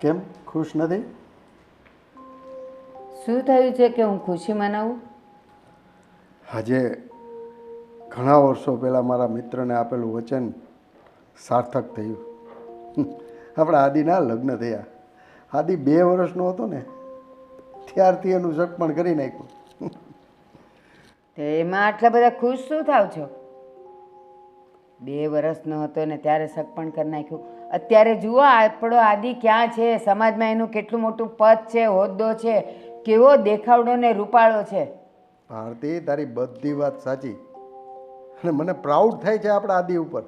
કેમ ખુશ નથી? શું થયું છે કે હું ખુશી મનાવું? આજે ઘણા વર્ષો પહેલાં મારા મિત્રને આપેલું વચન સાર્થક થયું. આપણા આદિના લગ્ન થયા. આદિ 2 વર્ષનો હતો ને ત્યારથી એનું સગપણ કરી નાખ્યું. તો એમાં આટલા બધા ખુશ શું થાવ છો? 2 વર્ષનો હતો ને ત્યારે સગપણ કરી નાખ્યું. અત્યારે જુઓ આપણો આદિ ક્યાં છે, સમાજમાં એનું કેટલું મોટું પદ છે, હોદ્દો છે, કેવો દેખાવડો ને રૂપાળો છે. ભારતી, તારી બધી વાત સાચી અને મને પ્રાઉડ થાય છે આપણા આદિ ઉપર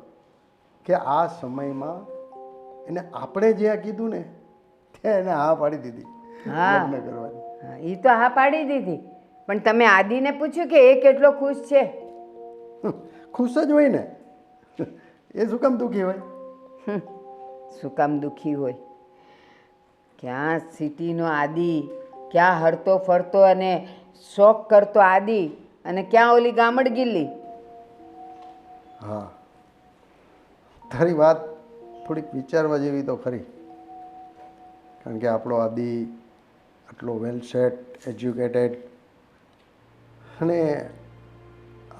કે આ સમયમાં એને આપણે જ્યાં કીધું ને ત્યાં એને હા પાડી દીધી લગ્ન કરવાની. એ તો હા પાડી દીધી, પણ તમે આદિને પૂછ્યું કે એ કેટલો ખુશ છે? ખુશ જ હોય ને, એ શું કામ દુઃખી હોય? શું કામ દુઃખી હોય? ક્યાં સિટીનો આદિ, ક્યાં હરતો ફરતો અને શોખ કરતો આદિ, અને ક્યાં ઓલી ગામડ ગિલ્લી. હા, તારી વાત થોડીક વિચારવા જેવી તો ખરી, કારણ કે આપણો આદિ આટલો વેલ સેટ, એજ્યુકેટેડ, અને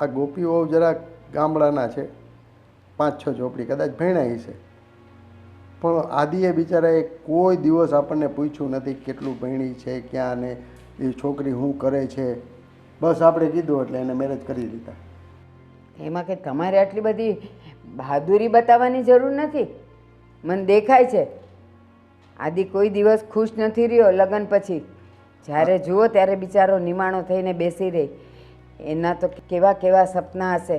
આ ગોપીઓ જરાક ગામડાના છે, 5-6 ઝોપડી કદાચ ભણ્યા છે, પણ આદિએ બિચારાએ કોઈ દિવસ આપણને પૂછ્યું નથી કેટલું ભણી છે, ક્યાં, ને એ છોકરી શું કરે છે. બસ આપણે કીધું એટલે એને મેરેજ કરી દીધા. એમાં કે તમારે આટલી બધી બહાદુરી બતાવવાની જરૂર નથી. મને દેખાય છે આદિ કોઈ દિવસ ખુશ નથી રહ્યો લગ્ન પછી. જ્યારે જુઓ ત્યારે બિચારો નિમાણો થઈને બેસી રહી. એના તો કેવા કેવા સપના હશે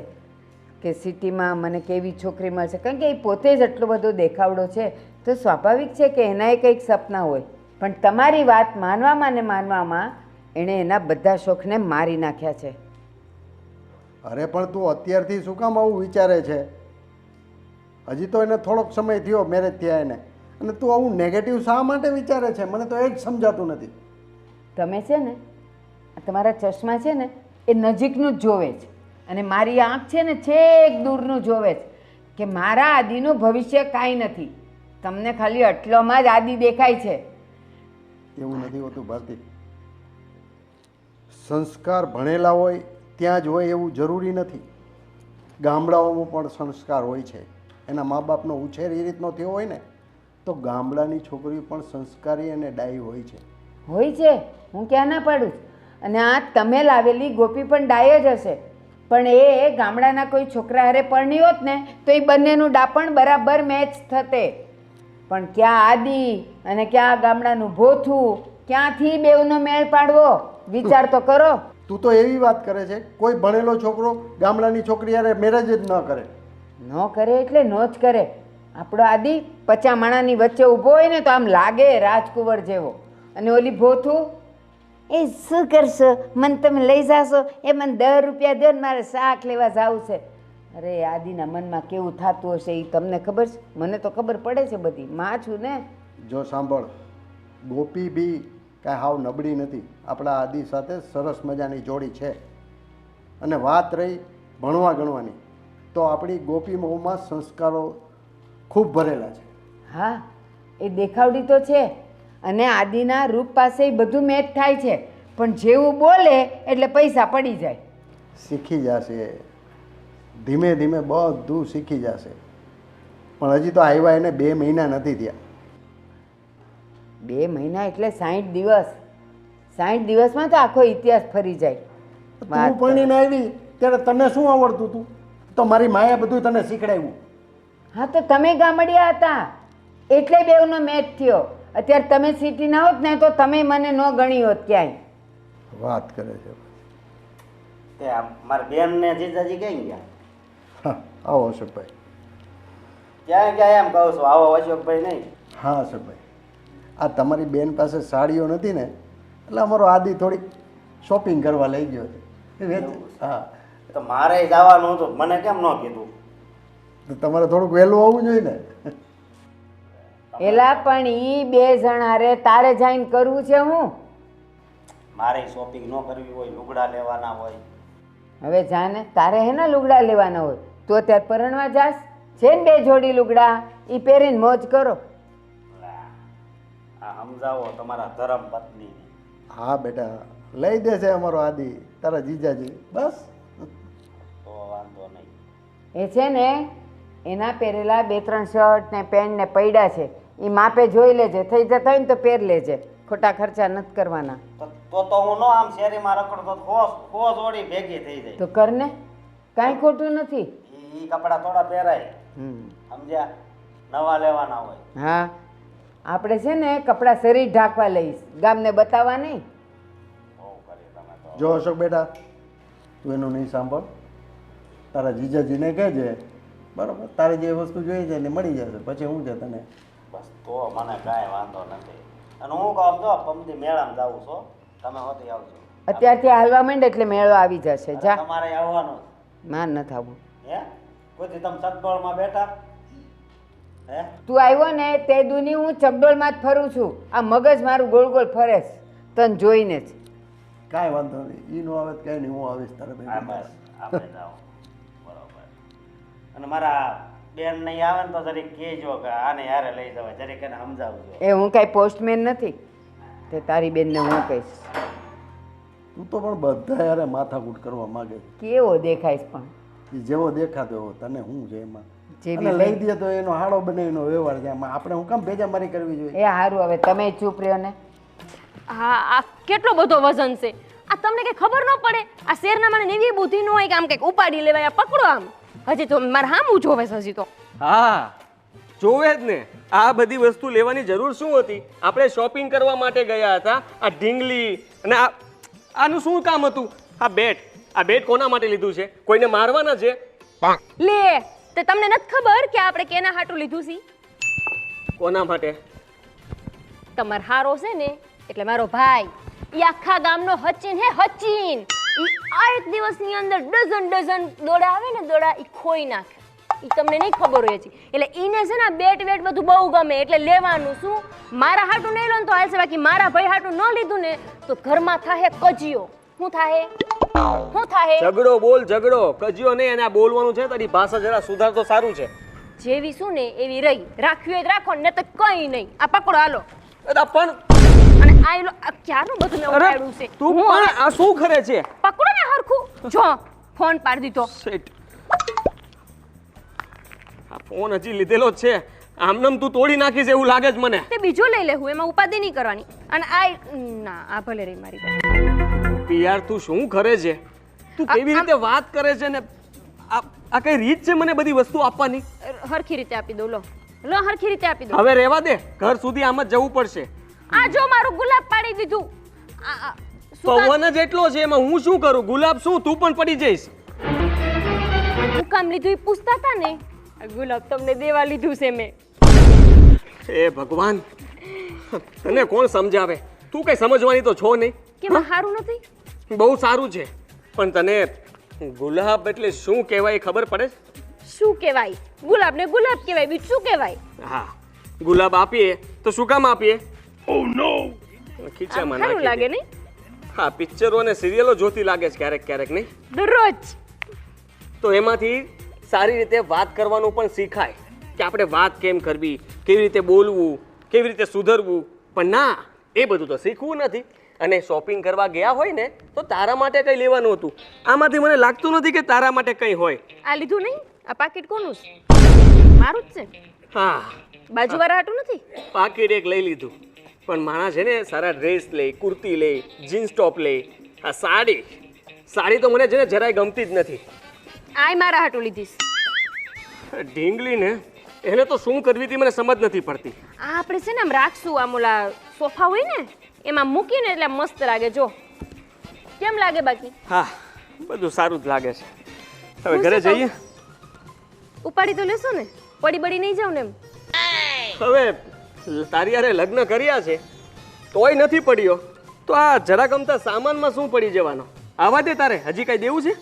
કે સિટીમાં મને કેવી છોકરી મળશે, કારણ કે એ પોતે જ એટલો બધો દેખાવડો છે, તો સ્વાભાવિક છે કે એનાય કંઈક સપના હોય. પણ તમારી વાત માનવામાં ને માનવામાં એણે એના બધા શોખને મારી નાખ્યા છે. અરે પણ તું અત્યારથી શું કામ આવું વિચારે છે? હજી તો એને થોડોક સમય થયો મેરેજ થયા એને, અને તું આવું નેગેટિવ શા માટે વિચારે છે? મને તો એ જ સમજાતું નથી. તમે છે ને, તમારા ચશ્મા છે ને એ નજીકનું જ જોવે છે, અને મારી આંખ છે ને છેક દૂરનું જોવે છે કે મારા આદિનું ભવિષ્ય કાંઈ નથી. તમને ખાલી આટલોમાં જ આદિ દેખાય છે. એવું નથી હોતું ભારતી. સંસ્કાર ભણેલા હોય ત્યાં જ હોય એવું જરૂરી નથી. ગામડાઓમાં પણ સંસ્કાર હોય છે. એના મા બાપનો ઉછેર એ રીતનો થયો હોય ને તો ગામડાની છોકરીઓ પણ સંસ્કારી અને ડાયી હોય છે. હોય છે, હું ક્યાં ના પાડું છું. અને આ તમે લાવેલી ગોપી પણ ડાય જ હશે, પણ એ ગામડાના કોઈ છોકરા હારે પરણી હોત ને તો એ બંનેનું ડાપણ બરાબર મેચ થતે. પણ ક્યાં આદિ અને ક્યાં ગામડાનું ભોથું, ક્યાંથી બેવનો મેળ પાડવો વિચાર તો કરો. તું તો એવી વાત કરે છે કોઈ ભણેલો છોકરો ગામડાની છોકરી હારે મેરેજ જ ન કરે. ન કરે એટલે નો જ કરે. આપણો આદિ 50 માણાની વચ્ચે ઊભો હોય ને તો આમ લાગે રાજકુંવર જેવો. અને ઓલી ભોથું, એ શું કરશો, મને તમે લઈ જાશો, એ મને 10 રૂપિયા દો ને મારે શાક લેવા જવું છે. અરે આદિના મનમાં કેવું થતું હશે એ તમને ખબર છે? મને તો ખબર પડે છે બધી, માં છું ને. જો સાંભળ, ગોપી બી કાંઈ હાવ નબળી નથી. આપણા આદિ સાથે સરસ મજાની જોડી છે. અને વાત રહી ભણવા ગણવાની, તો આપણી ગોપી બહુમાં સંસ્કારો ખૂબ ભરેલા છે. હા, એ દેખાવડી તો છે, અને આદિના રૂપ પાસે એ બધું મેચ થાય છે, પણ જેવું બોલે એટલે પૈસા પડી જાય. શીખી જશે, ધીમે ધીમે બધું શીખી જશે. પણ હજી તો આવ્યા એને 2 મહિના નથી થયા. 2 મહિના એટલે 60 દિવસ. 60 દિવસમાં તો આખો ઇતિહાસ ફરી જાય. તું પરણીને આવી ત્યારે તને શું આવડતું હતું? તો મારી માએ બધું તને શીખડાવ્યું. હા, તો તમે ગામડિયા હતા એટલે બેવનો મેચ થયો. અત્યારે તમે સિટીના હોત ને તો તમે મને ન ગણી હોત ક્યાંય. વાત કરે છે. તે મારા બેન ને જીજાજી ક્યાં ગયા? હા, આવો અશોકભાઈ. ક્યાં ગયા એમ કહું છું, આવો અશોકભાઈ નહીં. હા અશોકભાઈ, આ તમારી બેન પાસે સાડીઓ નથી ને એટલે અમારો આદિ થોડીક શોપિંગ કરવા લઈ ગયો છે. હા, તો મારે જવાનું હતું, મને કેમ ન કીધું? તો તમારે થોડુંક વહેલું આવવું જોઈએ ને. એલા પણ ઈ 2 જણા રે તારે જઈને કરવું છે હું? મારે શોપિંગ ન કરવી હોય, લુગડા લેવાના હોય. હવે જાને, તારે હેના લુગડા લેવાના હોય તો અત્યારે પરણવા જાસ છે ને 2 જોડી લુગડા, ઈ પહેરીને મોજ કરો. આ સમજાવો તમારા ધર્મ પત્નીને. હા બેટા, લઈ દેશે અમારો આદિ તારા જીજાજી, બસ. તો વાંધો નહીં. એ છે ને એના પહેરેલા 2-3 શર્ટ ને પેન્ટ ને પૈડા છે, એ માપે જોઈ લેજે, થઈ જતા હોય ને તો પહેર લેજે, ખોટા ખર્ચા નથી કરવાના. તો હું નો આમ શેરીમાં રખડતો ખોસ ઓડી ભેગી થઈ જાય. તો કરને, કાંઈ ખોટું નથી. ઈ કપડાં થોડા પહેરાય, સમજ્યા? નવા લેવાના હોય. હા, આપણે છે ને કપડાં શરીર ઢાંકવા લઈશ, ગામને બતાવવા નહીં. બહુ કરી તમે તો. જો અશોક બેટા, તું એનું નહીં સાંભળ, તારા જીજાજીને કહેજે, બરાબર? તારે જે વસ્તુ જોઈએ છે એને મળી જશે, પછી હું છે તને. બસ તો મને કાંઈ વાંધો નથી. અને હું કહું જો પમદી મેળામાં જાઉં છો, તમે હોતી આવજો. અત્યારથી હાલવા માંડ એટલે મેળો આવી જશે. જા, તમારે આવવાનું માર નથી આવવું. હે? કોઈથી તમે ચકડોળમાં બેઠા હે? તું આવ્યો ને તે દુની હું ચકડોળમાં જ ફરું છું. આ મગજ મારું ગોળ ગોળ ફરે છે તને જોઈને જ. કાંઈ વાંધો નહીં, ઈ નો આવે તો કાંઈ નહીં, હું આવીશ તારે હા બસ આપણે જાઓ. બરોબર. અને મારા બેન નહીં આવે ને તો જરીક કહેજો કે આને યારે લઈ જવાય, જરીક એને સમજાવજો. એ હું કાંઈ પોસ્ટમેન નથી તે તારી બેનને હું કહીશ. તું તો પણ બધા યારે માથાકૂટ કરવા માંગે છે. કેવો દેખાઈશ પણ ઈ જેવો દેખાતો એવો તને શું છે એમાં? જેવી અને લઈ દે તો એનો હાડો બનાવીનો વ્યવહાર છે, આમાં આપણે હું કામ ભેજામારી કરવી જોઈએ? એ સારું, હવે તમે ચૂપ રહ્યો ને. હા, આ કેટલો બધો વજન છે. આ તમને કઈ ખબર ન પડે? આ શેરના મને એવી બુદ્ધિ ન હોય કે આમ કંઈક ઉપાડી લેવાય, આ પકડો આમ. હજી તો મારે હામું જોવે છે હજી તો. હા જોવે જ ને. આ બધી વસ્તુ લેવાની જરૂર શું હતી? આપણે શોપિંગ કરવા માટે ગયા હતા. આ ઢીંગલી અને આનું શું કામ હતું? આ બેટ કોના માટે લીધું છે? કોઈને મારવાના છે? લે, તે તમને નથી ખબર કે આપણે કેના હાટું લીધું છે? કોના માટે? તમાર હારો છે ને એટલે મારો ભાઈ. ઈ આખા ગામનો હચીન હે, હચીન. ઈ આ એક દિવસની અંદર ડઝન દોડા આવે ને, દોડા ઈ ખોઈ નાખે. ઈ તમને નહીં ખબર હોય છે. એટલે ઈને છે ને બેટ બધું બહુ ગમે, એટલે લેવાનું શું. મારા હાટું નહીં લો ને તો હાલશે, બાકી મારા ભાઈ હાટું ન લીધું ને તો ઘરમાં થાહે કજિયો. શું થાહે? ઝઘડો બોલ, ઝઘડો કજ્યો નહીં. અને આ બોલવાનું છે તારી ભાષા જરા સુધાર તો સારું છે. જેવી શું ને એવી રહી. રાખવી હોય તો રાખો ને તો કઈ નહીં. આ પકડો હાલો. અરે પણ અને આ લો ક્યારનું બધું મેં ઉપાડ્યું છે. તું પણ આ શું કરે છે? પકડો ને હરખું. જો ફોન પાડી દીધો. શેટ. આ ફોન હજી લીધેલો જ છે. આમનામ તું તોડી નાખીશ એવું લાગે છે મને. તે બીજો લઈ લેવું, એમાં ઉપાધિ નહીં કરવાની. અને આ ના, આ ભલે રહી મારી પાસે. યાર તું શું કરે છે? તું કેવી રીતે વાત કરે છે ને? આ કઈ રીત છે મને બધી વસ્તુ આપવાની? હરખી રીતે આપી દો. લો લો, હરખી રીતે આપી દો. હવે રહેવા દે, ઘર સુધી આમ જ જવું પડશે. આ જો મારું ગુલાબ પાડી દીધું. પવન જ એટલો છે, એમાં હું શું કરું? ગુલાબ શું, તું પણ પડી જઈશ. હું કામ લીધું એ પૂછતા હતા ને. આ ગુલાબ તમને દેવા લીધું છે મેં. હે ભગવાન, તને કોણ સમજાવે? તું કઈ સમજવાની તો છો નહીં. કેમ સારું નથી? બહુ સારું છે, પણ તને ગુલાબ એટલે શું કહેવાય ખબર પડે? શું કહેવાય? ગુલાબ ને ગુલાબ કહેવાય, બીજું શું કહેવાય? હા, ગુલાબ આપીએ તો શું કામ આપીએ? ઓ નો, ખીચામાં સારું નાખી લાગે દે. નહીં? હા, પિક્ચરો અને સિરિયલો જોતી લાગે છે ક્યારેક ક્યારેક, નહીં? દરરોજ. તો એમાંથી સારી રીતે વાત કરવાનું પણ શીખાય કે આપણે વાત કેમ કરવી, કેવી રીતે બોલવું, કેવી રીતે સુધરવું. પણ ના, એ બધું તો શીખવું નથી. અને શોપિંગ કરવા ગયા હોય ને તો તારા માટે કંઈ લેવાનું હતું. આમાંથી મને લાગતું નથી કે તારા માટે કંઈ હોય. આ લીધું નહીં? આ પાકીટ કોનું છે? મારું જ છે. હા, બાજુવાળા હાટું નથી. પાકીટ એક લઈ લીધું, પણ માણસ છે ને સારા ડ્રેસ લે, કુર્તી લે, જીન્સ ટોપ લે. આ સાડી તો મને છે ને જરાય ગમતી જ નથી. આય મારા હાટું લીધીશ. ઢીંગલી ને એને તો શું કરવી હતી મને સમજ નથી પડતી. આ આપણે છે ને આમ રાખશું, આમ ઓલા સોફા હોય ને એમાં મૂકીને એટલે મસ્ત લાગે. જો કેમ લાગે? બાકી હા, બધું સારું જ લાગે છે. હવે ઘરે જઈએ. ઉપાડી તો લેશો ને? પડી બડી નહીં જાવ ને એમ? હવે તારી યારે લગ્ન કર્યા છે તોય નથી પડ્યો, તો આ જરા ગમતા સામાનમાં શું પડી જવાનો? આવા દે, તારે હજી કઈ દેવું છે?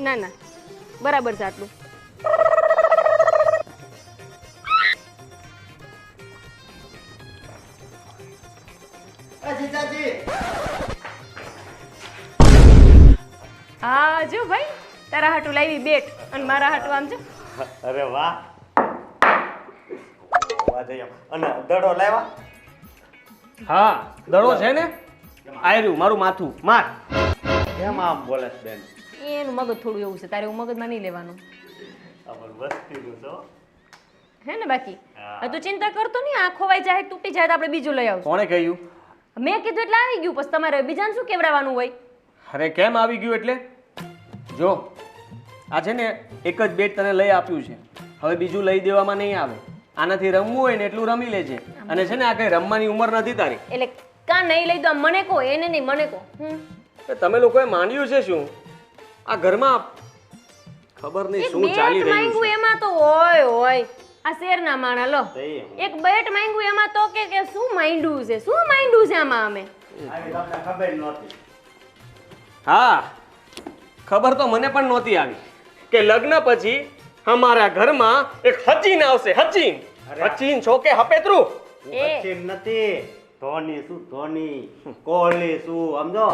ના ના, બરાબર છે આટલું. હા જો ભાઈ, તારા હાટું લાવી બેટ અને મારા હાટું આમ જો. અરે વાહ, વાહ જઈ. અને દડો લાવ્યા? હા દડો છે ને આયર્યું મારું માથું માર. કેમ આમ બોલે છે બેન? એનું મગજ થોડું એવું છે, તારે એવું મગજમાં નહીં લેવાનું, અમર વસ્તીનું છો. હે ને? બાકી હવે તું ચિંતા કરતો નહીં, આ ખોવાઈ જાય તૂટી જાય તો આપણે બીજું લઈ આવશું. કોણે કહ્યું? મેં કીધું એટલે આવી ગયું, પછી તમારે બીજાને શું કેવડાવવાનું હોય? અરે કેમ આવી ગયું એટલે જો આ છે ને એક જ બેટ તને લઈ આપ્યું છે, હવે બીજું લઈ દેવામાં નહીં આવે. આનાથી રમવું હોય ને એટલું રમી લેજે. અને છે ને આ કઈ રમવાની ઉંમર નથી તારી. એટલે કાં નહીં લઈ દો, મને કહો, એને નહીં મને કહો. તમે લોકોએ માંડ્યું છે શું આ ઘરમાં? ખબર નહીં એક શું ચાલી બેટ રહ્યું માંગ્યું છે. એમાં તો હોય આ શેરના માણા લો, તઈ એક બેટ માંગ્યું એમાં તો કે શું માંડ્યું છે, શું માંડ્યું છે આમાં અમે? આવી તમને ખબર નહોતી. હા ખબર તો મને પણ નહોતી આવી કે લગ્ન પછી અમારા ઘરમાં એક હચીન આવશે. હચીન હચીન છો કે હપેતરું? હું સચિન નથી, ધોની શું ધોની, કોહલી શું, સમજો?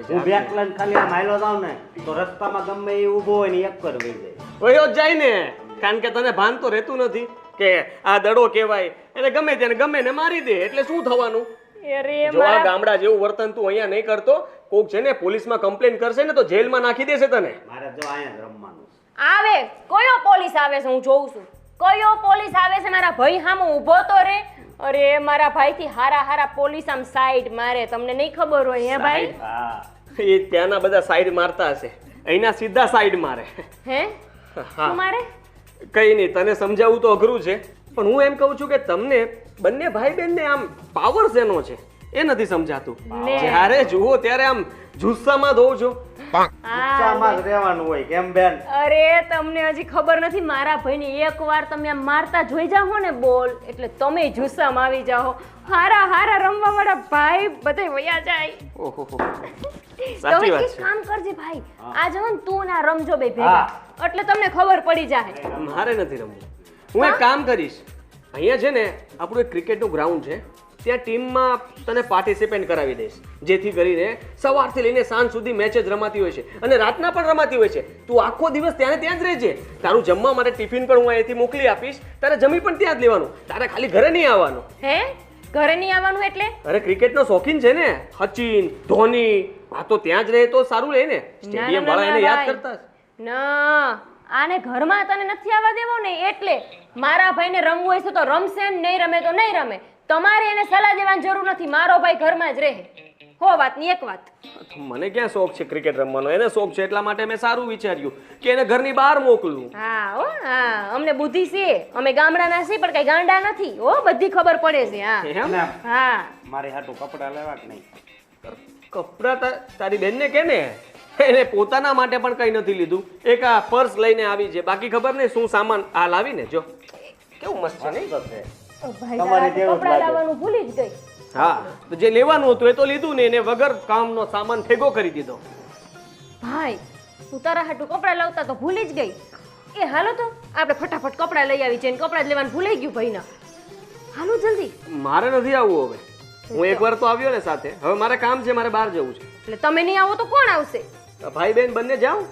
હું બેકલન ખાલી આમ હાલ્યો જાઉં ને તો રસ્તામાં ગમે એ ઊભો હોય ને એક પર વહી જાય. વયો જ જાય ને, કારણ કે તને ભાન તો રહેતું નથી કે આ દડો કહેવાય એટલે ગમે તેને ગમે ને મારી દે એટલે શું થવાનું? અરે જો આ ગામડા જેવું વર્તન તું અહીંયા નહીં કરતો, કોક છે ને પોલીસમાં કમ્પ્લેન કરશે ને તો જેલમાં નાખી દેશે તને. મારે જો અહીંયા જ રમવાનું છે. આવે કયો પોલીસ આવે છે હું જોઉં છું, કયો પોલીસ આવે છે? મારા ભાઈ સામે ઊભો તો રે. અરે મારા ભાઈથી હારા હારા પોલીસ આમ સાઈડ મારે, તમને નહીં ખબર હોય? હે ભાઈ? હા એ ત્યાંના બધા સાઈડ મારતા હશે, અહીંના સીધા સાઈડ મારે. હે શું મારે? કઈ નહીં, તને સમજાવવું તો અઘરું છે, પણ હું એમ કહું છું કે તમને બંને ભાઈ બહેનને આમ પાવર શેનો છે એ નથી સમજાતું. જ્યારે જુઓ ત્યારે આમ જુસ્સામાં ધોવ છો. ગુસ્સામાં જ રહેવાનું હોય કેમ બેન? અરે તમને હજી ખબર નથી, મારા ભાઈને એકવાર તમે આમ મારતા જોઈ જાઓ ને બોલ એટલે તમે જુસ્સામાં આવી જાઓ. હારા હારા રમવા વાળા ભાઈ બધે વયા જાય. ઓહો તમે સાચી વાત એક છે. કામ કરજે ભાઈ, આ જો ને તું ના રમજો બે ભેગા, એટલે તમને ખબર પડી જાય. મારે નથી રમવું. હું એક કામ કરીશ, અહીંયા છે ને આપણું એક ક્રિકેટનું ગ્રાઉન્ડ છે, ત્યાં ટીમમાં તને પાર્ટિસિપેટ કરાવી દઈશ, જેથી કરીને સવારથી લઈને સાંજ સુધી મેચ જ રમાતી હોય છે અને રાતના પણ રમાતી હોય છે. તું આખો દિવસ ત્યાં ને ત્યાં જ રહેજે. તારું જમવા માટે ટિફિન પણ હું અહીંથી મોકલી આપીશ, તારે જમી પણ ત્યાં જ લેવાનું, તારે ખાલી ઘરે નહીં આવવાનું. હે ઘરે નહીં આવવાનું એટલે? અરે ક્રિકેટનો શોખીન છે ને સચિન ધોની, આ તો ત્યાં જ રહે તો સારું રહે ને. સ્ટેડિયમ વાળા એને યાદ કરતા હશે. ના આને ઘરમાં તને નથી આવવા દેવો ને, એટલે મારા ભાઈને રમવું હોય છે તો રમશે ને નહીં રમે તો નહીં રમે. તમારે એને સલાહ દેવાની જરૂર નથી, મારો ભાઈ ઘરમાં જ રહે. હો વાત ની એક વાત. મને ક્યાં શોખ છે ક્રિકેટ રમવાનો? એને શોખ છે એટલા માટે મેં સારું વિચાર્યું કે એને ઘરની બહાર મોકલું. હા હો હા, અમને બુદ્ધિ છે, અમે ગામડાના છીએ પણ કઈ ગાંડા નથી હો, બધી ખબર પડે છે. હા એમ? અને હા મારી હાટુ કપડા લેવા કે નહીં? કપડા તારી બેનને કે ને, એને પોતાના માટે પણ કઈ નથી લીધું. એક આ પર્સ લઈને આવી છે, બાકી ખબર નહીં શું સામાન આ લાવીને જો કેવું મસ્ત છે નહીં? તો છે. ભાઈ તમારે જેવું જ કપડા લાગે. લાવવાનું ભૂલી જ ગઈ. હા તો જે લેવાનું હતું એ તો લીધું ને, એને વગર કામનો સામાન ભેગો કરી દીધો. ભાઈ તું તારા હાટુ કપડા લાવતા તો ભૂલી જ ગઈ. એ હાલો તો આપણે ફટાફટ કપડા લઈ આવી છે, કપડા જ લેવાનું ભૂલાઈ ગયું ભાઈના. હાલો જલ્દી. મારે નથી આવવું હવે, હું એકવાર તો આવ્યો ને સાથે, હવે મારે કામ છે, મારે બહાર જવું છે. એટલે તમે નહીં આવો તો કોણ આવશે? ભાઈ બેન બંને જાઓ.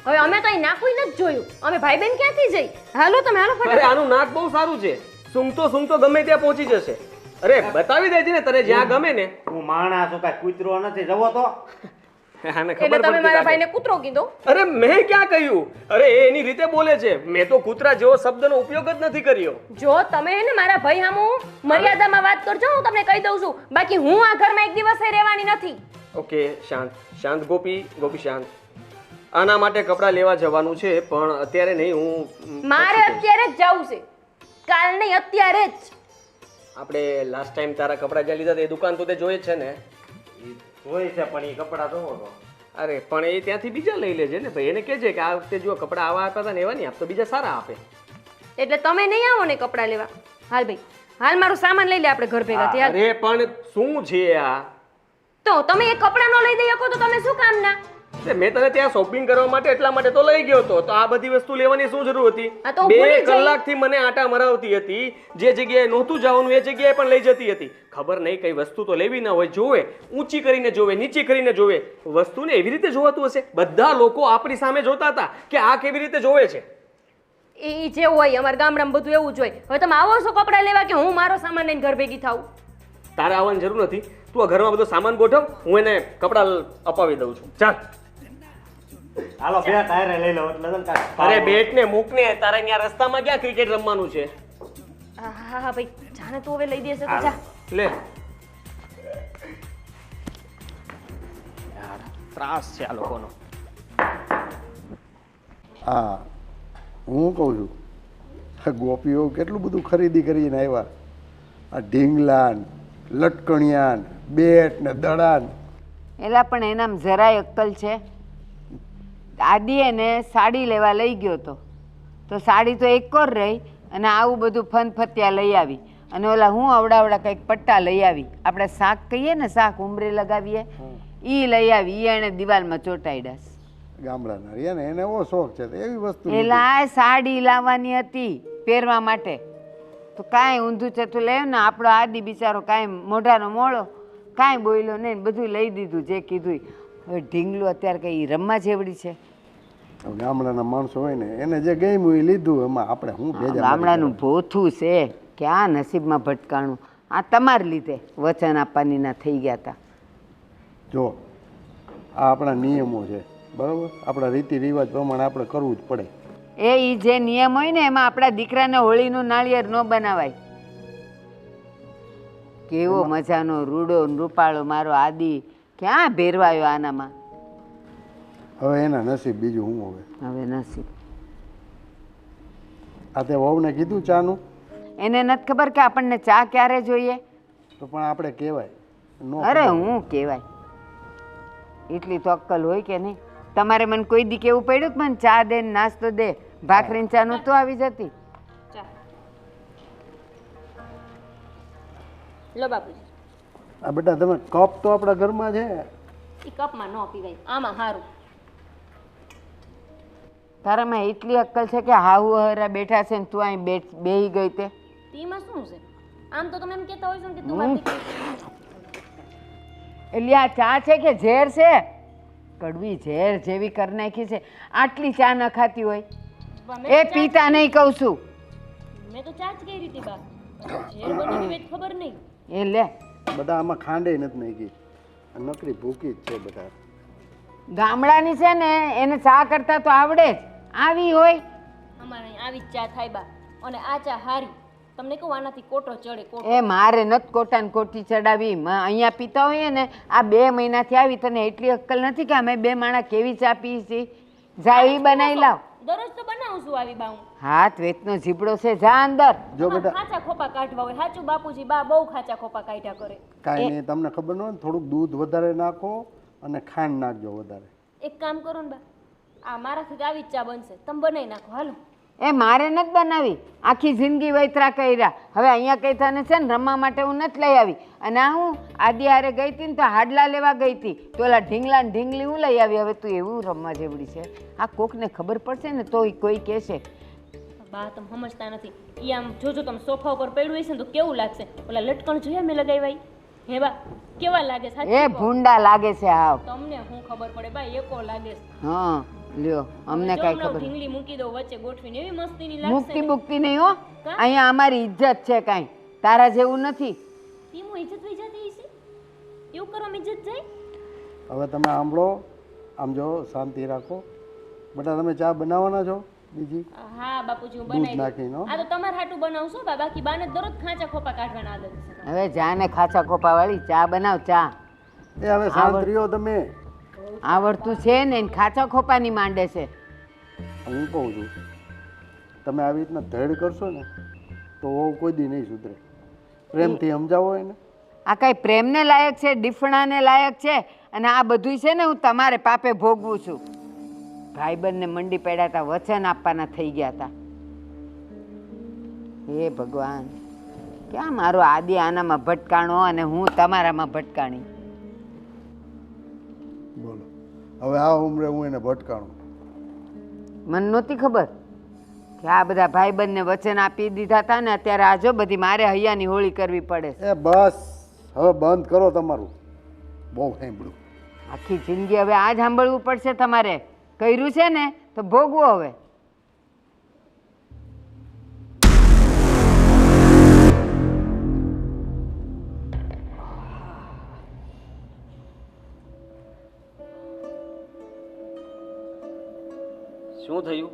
હવે અમે તો અહીં નાખું નથી જોયું, અમે ભાઈ બેન ક્યાંથી જઈ? હાલો તમે હાલો અરે ફટાફટ. આનું નાક બહુ સારું છે, સૂંઘતો ગમે ત્યાં પહોંચી જશે. અરે બતાવી દેજે ને તને જ્યાં ગમે ને. હું માણસ છું, કાંઈ કૂતરો નથી. જવો તો આને એટલે ખબર તમે પડતી મારા લાગે. ભાઈને કૂતરો કીધો? અરે મેં ક્યાં કહ્યું? અરે એ એની રીતે બોલે છે, મેં તો કૂતરા જેવો શબ્દનો ઉપયોગ જ નથી કર્યો. જો તમે હે ને મારા ભાઈ સામું મર્યાદામાં વાત કરજો, હું તમને કહી દઉં છું, બાકી હું આ ઘરમાં એક દિવસે રહેવાની નથી. ઓકે શાંત શાંત ગોપી શાંત. આના માટે કપડાં લેવા જવાનું છે પણ અત્યારે નહીં. હું મારે અત્યારે જ જવું છે, કાલ નહીં અત્યારે જ. આપણે લાસ્ટ ટાઈમ તારા કપડાં જ્યાં લીધા હતા એ દુકાન તો તે જોઈ જ છે ને? હોય છે પણ એ કપડા જોવો તો. અરે પણ એ ત્યાંથી બીજા લઈ લેજે ને ભાઈ, એને કહેજે કે આ વખતે જો કપડાં આવા આપ્યા હતા ને એવા નહીં આપતો, બીજા સારા આપે. એટલે તમે નહીં આવો ને કપડાં લેવા? હાલ ભાઈ હાલ મારો સામાન લઈ લે, આપણે ઘર ભેગા થયા. અરે પણ શું છે આ? તો તમે એ કપડાં ન લઈ દઈ શકો તો તમે શું કામ ના? મેં તને ત્યાં શોપિંગ કરવા માટે એટલા માટે તો લઈ ગયો હતો, તો આ બધી વસ્તુ લેવાની શું જરૂર હતી? આ તો ભૂલી 2 જઈ. કલાકથી મને આટા મરાવતી હતી, જે જગ્યાએ નહોતું જવાનું એ જગ્યાએ પણ લઈ જતી હતી. ખબર નહીં કઈ વસ્તુ તો લેવી ના હોય, જોવે ઊંચી કરીને જોવે, નીચી કરીને જોવે. વસ્તુને એવી રીતે જોવાતું હશે? બધા લોકો આપણી સામે જોતા હતા કે આ કેવી રીતે જોવે છે. એ જેવું હોય અમારા ગામડામાં બધું એવું જ હોય. હવે તમે આવો છો કપડાં લેવા કે હું મારો સામાન લઈને ઘર ભેગી થાઉં? તારે આવવાની જરૂર નથી. તું આ ઘરમાં બધો સામાન ગોઠવ, હું એને કપડાં અપાવી દઉં છું. ચાલ. હાલો બે ટાયરે લઈ લો એટલે છે ને કાંઈક અરે બેટ ને મૂક ને, તારે અહીંયા રસ્તામાં ક્યાં ક્રિકેટ રમવાનું છે? હા હા હા ભાઈ જાને તું હવે લઈ દેશે તો જા. લે. યાર ત્રાસ છે આ લોકોનો. હા હું કહું છું આ ગોપીઓ કેટલું બધું ખરીદી કરીને આવ્યા. આ ઢીંગલાન લટકણિયાન બેટ ને દડાન. એલા પણ એનામ જરાય અક્કલ છે? આદિ એને સાડી લેવા લઈ ગયો તો સાડી તો એક કોર રહી અને આવું બધું ફનફતિયા લઈ આવી અને ઓલા હું અવડાવડા કંઈક પટ્ટા લઈ આવી. આપણે શાક કહીએ ને, શાક ઉમરે લગાવીએ, એ લઈ આવી. એ એણે દિવાલમાં ચોંટાડ્યા. ગામડાના રહ્યા ને એને એવો શોખ છે તો એવી વસ્તુ લીધી. એલા આ સાડી લાવવાની હતી પહેરવા માટે તો કાંઈ ઊંધું ચતું લેવું ને. આપણો આદિ બિચારો કાંઈ મોઢાનો મોળો કાંઈ બોલ્યો નહીં, બધું લઈ દીધું જે કીધું. હવે ઢીંગલું અત્યારે કંઈ રમવા જેવડી છે? હવે ગામડાના માણસો હોય ને એને જે ગમ્યું એ લીધું. એમાં આપણે શું ભેજા ગામડાનું ભોથું છે કે આ નસીબમાં ભટકાણું. આ તમારા લીધે વચન આપવાની ના થઈ ગયા હતા. જો આ આપણા નિયમો છે બરાબર, આપણા રીતિ રિવાજ પ્રમાણે આપણે કરવું જ પડે. એ જે નિયમ હોય ને એમાં આપણા દીકરાને હોળીનું નાળિયેર ન બનાવાય. કેવો મજાનો રૂડો રૂપાળો મારો આદિ ક્યાં ભેરવાયો આનામાં. હવે એના નસીબ, બીજું હું. હવે નસીબ આ તે વહુને કીધું ચાનું? એને નથી ખબર કે આપણને ચા ક્યારે જોઈએ. તો પણ આપણે કહેવાય નો. અરે હું કહેવાય એટલી તો અક્કલ હોય કે નહીં? તમારે મને કોઈ દી કેવું પડ્યું કે મને ચા દે ને નાસ્તો દે? ભાખરીને ચા નહોતું આવી જતી? ચા લો બાપુજી. આ બેટા તમે કપ તો આપણા ઘરમાં છે. એ કપમાં ન પીવાય, આમાં સારું. તારામાં એટલી અક્કલ છે કે હાહુ હરા બેઠા છે ને તું અહીં બેહી ગઈ તે? તેમાં શું છે? આમ તો તમે એમ કહેતા હોય છો ને કે તું મારી દીકરી. એટલે આ ચા છે કે ઝેર છે? કડવી ઝેર જેવી કરી નાખી છે. આટલી ચા ન ખાતી હોય એ પીતા નહીં કહું છું. મેં તો ચા જ કઈ રીતે બા ઝેર બનાવી હોય ખબર નહીં. એ લે બધા આમાં ખાંડે નથી નાખી, નકરી ભૂકી જ છે બધા. ગામડાની છે ને એને ચા કરતા તો આવડે જ. આવી હોય અમારે અહીં આવી જ ચા થાય બા. અને આ ચા હારી. તમને કહું આનાથી કોટો ચડે કોટો. એ મારે નથી કોટાને કોટી ચડાવી. અહીંયા પીતા હોઈએ ને આ 2 મહિનાથી આવી, તને એટલી અક્કલ નથી કે અમે 2 માણા કેવી ચા પી છીએ? જા એ બનાવી લાવ. દરરોજ તો બનાવું છું આવી બા હું. હાથ વેતનો જીબડો છે, જા અંદર. જો બેટા ખાચા ખોપા કાઢવા હોય. સાચું બાપુજી બા બહુ ખાચા ખોપા કાઢ્યા કરે. કાંઈ નહીં, તમને ખબર ન હોય ને થોડુંક દૂધ વધારે નાખો અને ખાંડ નાખજો વધારે. એક કામ કરો ને બા, આ મારાથી તો આવી જ ચા બનશે, તમે બનાવી નાખો હાલો. એ મારે નથી બનાવી. આખી જિંદગી વૈતરા કર્યા. હવે અહીંયા કઈ તને છે ને રમવા માટે હું નથી લઈ આવી. અને આ હું આદિ હારે ગઈ હતી ને તો હાડલા લેવા ગઈ હતી તો ઓલા ઢીંગલા ને ઢીંગલી હું લઈ આવી. હવે તું એવું રમવા જેવડી છે? આ કોકને ખબર પડશે ને તો કોઈ કહેશે. બા તમે સમજતા નથી. ઈ આમ જોજો તમે સોફા ઉપર પડ્યું હશે ને તો કેવું લાગશે. ઓલા લટકણ જોયા મેં લગાવ્યા હે બા, કેવા લાગે સાચું એ કહો. ભૂંડા લાગે છે હાવ. તમને શું ખબર પડે બા, એકો લાગે છે. હા લ્યો, અમને જો કાંઈ હમણાં ખબર ઢીંગલી મૂકી દો વચ્ચે ગોઠવીને, એવી મસ્તીની મુક્તિ લાગશે. મુક્તિ નહીં હો. અહીંયા અમારી ઇજ્જત છે કાંઈ, તારા જેવું નથી. તીમો ઇજ્જત વઈ જતી હશે. એવું કરવામાં ઇજ્જત જાય. હવે તમે સાંભળો, આમ જો શાંતિ રાખો. બેટા તમે ચા બનાવવાના છો બીજી? હા બાપુજી હું દૂધ બનાવી નાખીને હો. દઉં. આ તો તમારે હાટું બનાવશો બા, બાકી બાને દરરોજ ખાંચા ખોપા કાઢવાના આદત છે. હવે જાને ખાચા ખોપા વાળી ચા બનાવ. ચા એ હવે શાંત રહ્યો તમે. આવડતું છે ને એને ખાચા ખોપાની માંડે છે. હું કહું છું તમે આવી રીતના ધડ કરશો ને તો વહુ કોઈ દી નહીં સુધરે. પ્રેમથી સમજાવો એને. આ કઈ પ્રેમને લાયક છે? ડીફણાને લાયક છે? અને આ બધું છે ને હું તમારે પાપે ભોગવું છું. ભાઈબંધને મંડી પડ્યા હતા, વચન આપવાના થઈ ગયા હતા. હે ભગવાન, ક્યાં મારો આદિ આનામાં ભટકાણો અને હું તમારામાં ભટકાણી. બોલો હવે આ ઉંમરે હું એને ભટકાણું? મને નહોતી ખબર કે આ બધા ભાઈબંધને વચન આપી દીધા હતા ને અત્યારે આજો બધી મારે હૈયાની હોળી કરવી પડે. એ બસ હવે બંધ કરો તમારું, બહુ સાંભળ્યું. આખી જિંદગી હવે આ જ સાંભળવું પડશે તમારે. કર્યું છે ને તો ભોગવો હવે. થયું?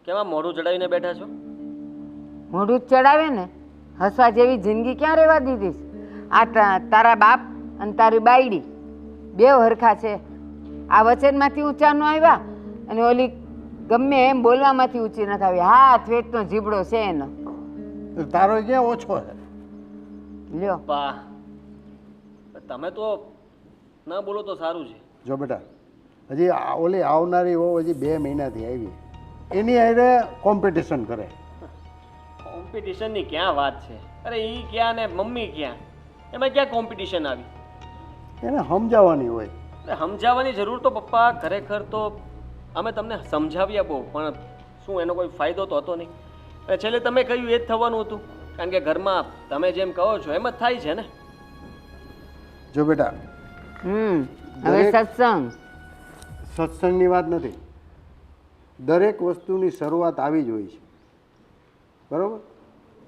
કેમ આમ મોઢું ચડાવીને બેઠા છો? મોઢું જ ચડાવે ને, હસવા જેવી જિંદગી ક્યાં રહેવા દીધી? આ તારા બાપ અને તારી બાયડી બે હરખા છે. આ વચનમાંથી ઊંચા ન આવ્યા અને ઓલી ગમે એમ બોલવામાંથી ઊંચી નથી આવી. હાથ વેચનો જીબડો છે એનો. તારો ક્યાં ઓછો છે? લ્યો, પા તમે તો ના બોલો તો સારું છે. જો બેટા, હજી ઓલી આવનારી વહુ હજી 2 મહિનાથી આવી, એની હારે કોમ્પિટિશન કરે. કોમ્પિટિશનની ક્યાં વાત છે? અરે ઈ ક્યાં ને મમ્મી ક્યાં, એમાં ક્યાં કોમ્પિટિશન આવી? એને સમજાવવાની હોય. અરે સમજાવવાની જરૂર તો પપ્પા ખરેખર તો અમે તમને સમજાવ્યા બહુ, પણ શું એનો કોઈ ફાયદો તો હતો નહીં. અને છેલ્લે તમે કહ્યું એ જ થવાનું હતું, કારણ કે ઘરમાં તમે જેમ કહો છો એમ જ થાય છે ને. જો બેટા, હવે સત્સંગ સત્સંગની વાત નથી, દરેક વસ્તુની શરૂઆત આવી જ હોય છે, બરાબર?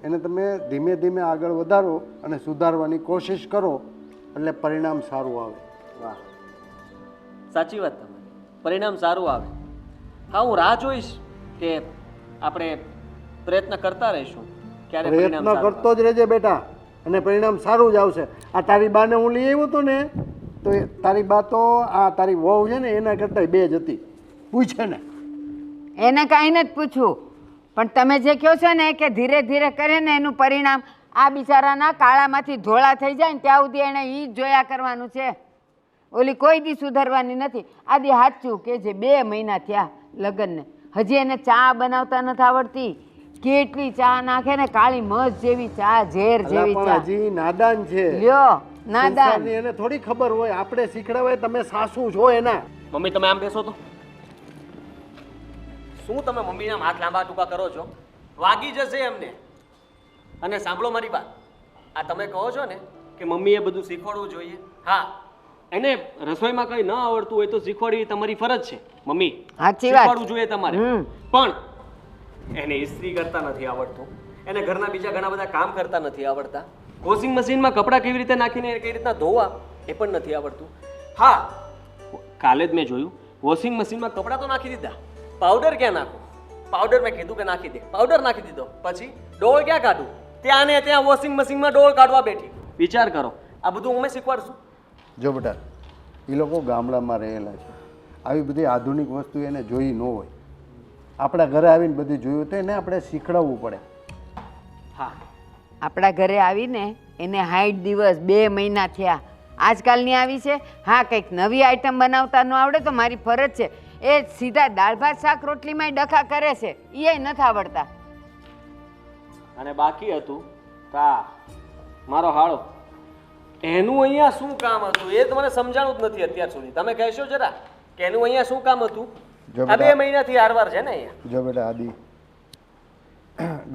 એને તમે ધીમે ધીમે આગળ વધારો અને સુધારવાની કોશિશ કરો એટલે પરિણામ સારું આવે. વાહ, સાચી વાત તમારી, પરિણામ સારું આવે. હા, હું રાહ જોઈશ કે આપણે પ્રયત્ન કરતા રહીશું, ક્યારે પરિણામ પ્રયત્ન સારું કરતો જ રહેજે બેટા, અને પરિણામ સારું જ આવશે. આ તારી બાને હું લઈ આવ્યો હતો ને, તો તારી બા તો આ તારી વહુ છે ને એના કરતાં 2 જ હતી. પૂછે ને, એને કાંઈ નથી પૂછવું, પણ તમે જે કહો છો ને કે ધીરે ધીરે કરે ને એનું પરિણામ આ બિચારાના કાળામાંથી ધોળા થઈ જાય ને ત્યાં સુધી એણે એ જ જોયા કરવાનું છે. ઓલી કોઈ દી સુધારવાની નથી. આદિ સાચું કે જે 2 મહિના થયા લગ્નને, હજી એને ચા બનાવતા નથી આવડતી. કેટલી ચા નાખે ને, કાળી મધ જેવી ચા, ઝેર જેવી પણ ચા. હજી નાદાન છે. લ્યો, નાદાન. સંસારની એને થોડી ખબર હોય, આપણે શીખડાવે. તમે સાસુ છો એના. મમ્મી તમે આમ બેસો તો. શું તમે મમ્મીના હાથ લાંબા ટૂંકા કરો છો? વાગી જશે એમને. અને સાંભળો મારી વાત, આ તમે કહો છો ને કે મમ્મીએ બધું શીખવાડવું જોઈએ. હા, એને રસોઈમાં કંઈ ન આવડતું હોય તો શીખવાડવી તમારી ફરજ છે મમ્મી. સાચી વાત. શીખવાડવું જોઈએ તમારે. પણ એને ઇસ્ત્રી કરતા નથી આવડતું, એને ઘરના બીજા ઘણા બધા કામ કરતા નથી આવડતા, વોશિંગ મશીનમાં કપડાં કેવી રીતે નાખીને કેવી રીતના ધોવા એ પણ નથી આવડતું. હા, કાલે જ મેં જોયું વોશિંગ મશીનમાં કપડાં તો નાખી દીધા, પાવડર ક્યાં નાખો? પાવડર મેં કીધું કે નાખી દે, પાવડર નાખી દીધો. પછી ડોળ ક્યાં કાઢું? ત્યાં ને ત્યાં વોશિંગ મશીનમાં ડોળ કાઢવા બેઠી. વિચાર કરો, આ બધું અમે શીખવાડશું? જો બેટા, એ લોકો ગામડામાં રહેલા છે, આવી બધી આધુનિક વસ્તુ એને જોઈ ન હોય. આપણા ઘરે આવીને બધી જોયું તો એને આપણે શીખડાવવું પડે. હા, આપણા ઘરે આવીને એને 60 દિવસ 2 મહિના થયા, આજકાલની આવી છે. હા, કંઈક નવી આઈટમ બનાવતા ન આવડે તો મારી ફરજ છે. એ સીધા દાળ ભાત શાક રોટલીમાં ડખા કરે છે, એ નથી આવડતા. અને બાકી હતું કા મારો હાળો, એનું અહીંયા શું કામ હતું એ તો મને સમજાણું જ નથી અત્યાર સુધી. તમે કહેશો જરા કે એનું અહીંયા શું કામ હતું? જો આ 2 મહિનાથી આરવાર છે ને અહીંયા. જો બેટા, આદિ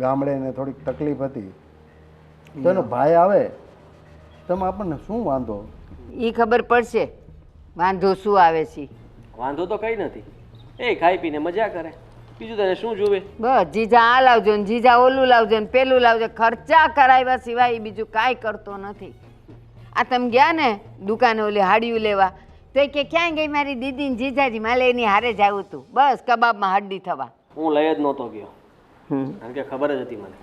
ગામડે એને થોડીક તકલીફ હતી, તો એનો ભાઈ આવે તો આપણને શું વાંધો? એ ખબર પડશે વાંધો શું આવે છે. વાંધો તો કઈ નથી, એ ખાઈ પીને મજા કરે, બીજું તને શું જોવે? બસ જીજા આ લાવજો ને જીજા ઓલું લાવજો ને પેલું લાવજો, ખર્ચા કરાવ્યા સિવાય ઈ બીજું કાંઈ કરતો નથી. આ તમે ગયા ને દુકાને ઓલી હાડિયું લેવા, તો એ કે ક્યાં ગઈ મારી દીદી ને જીજાજી? માલે એની હારે જ આવ્યું હતું, બસ કબાબમાં હડ્ડી થવા. હું લઈ જ નહોતો ગયો, કારણ કે ખબર જ હતી મને.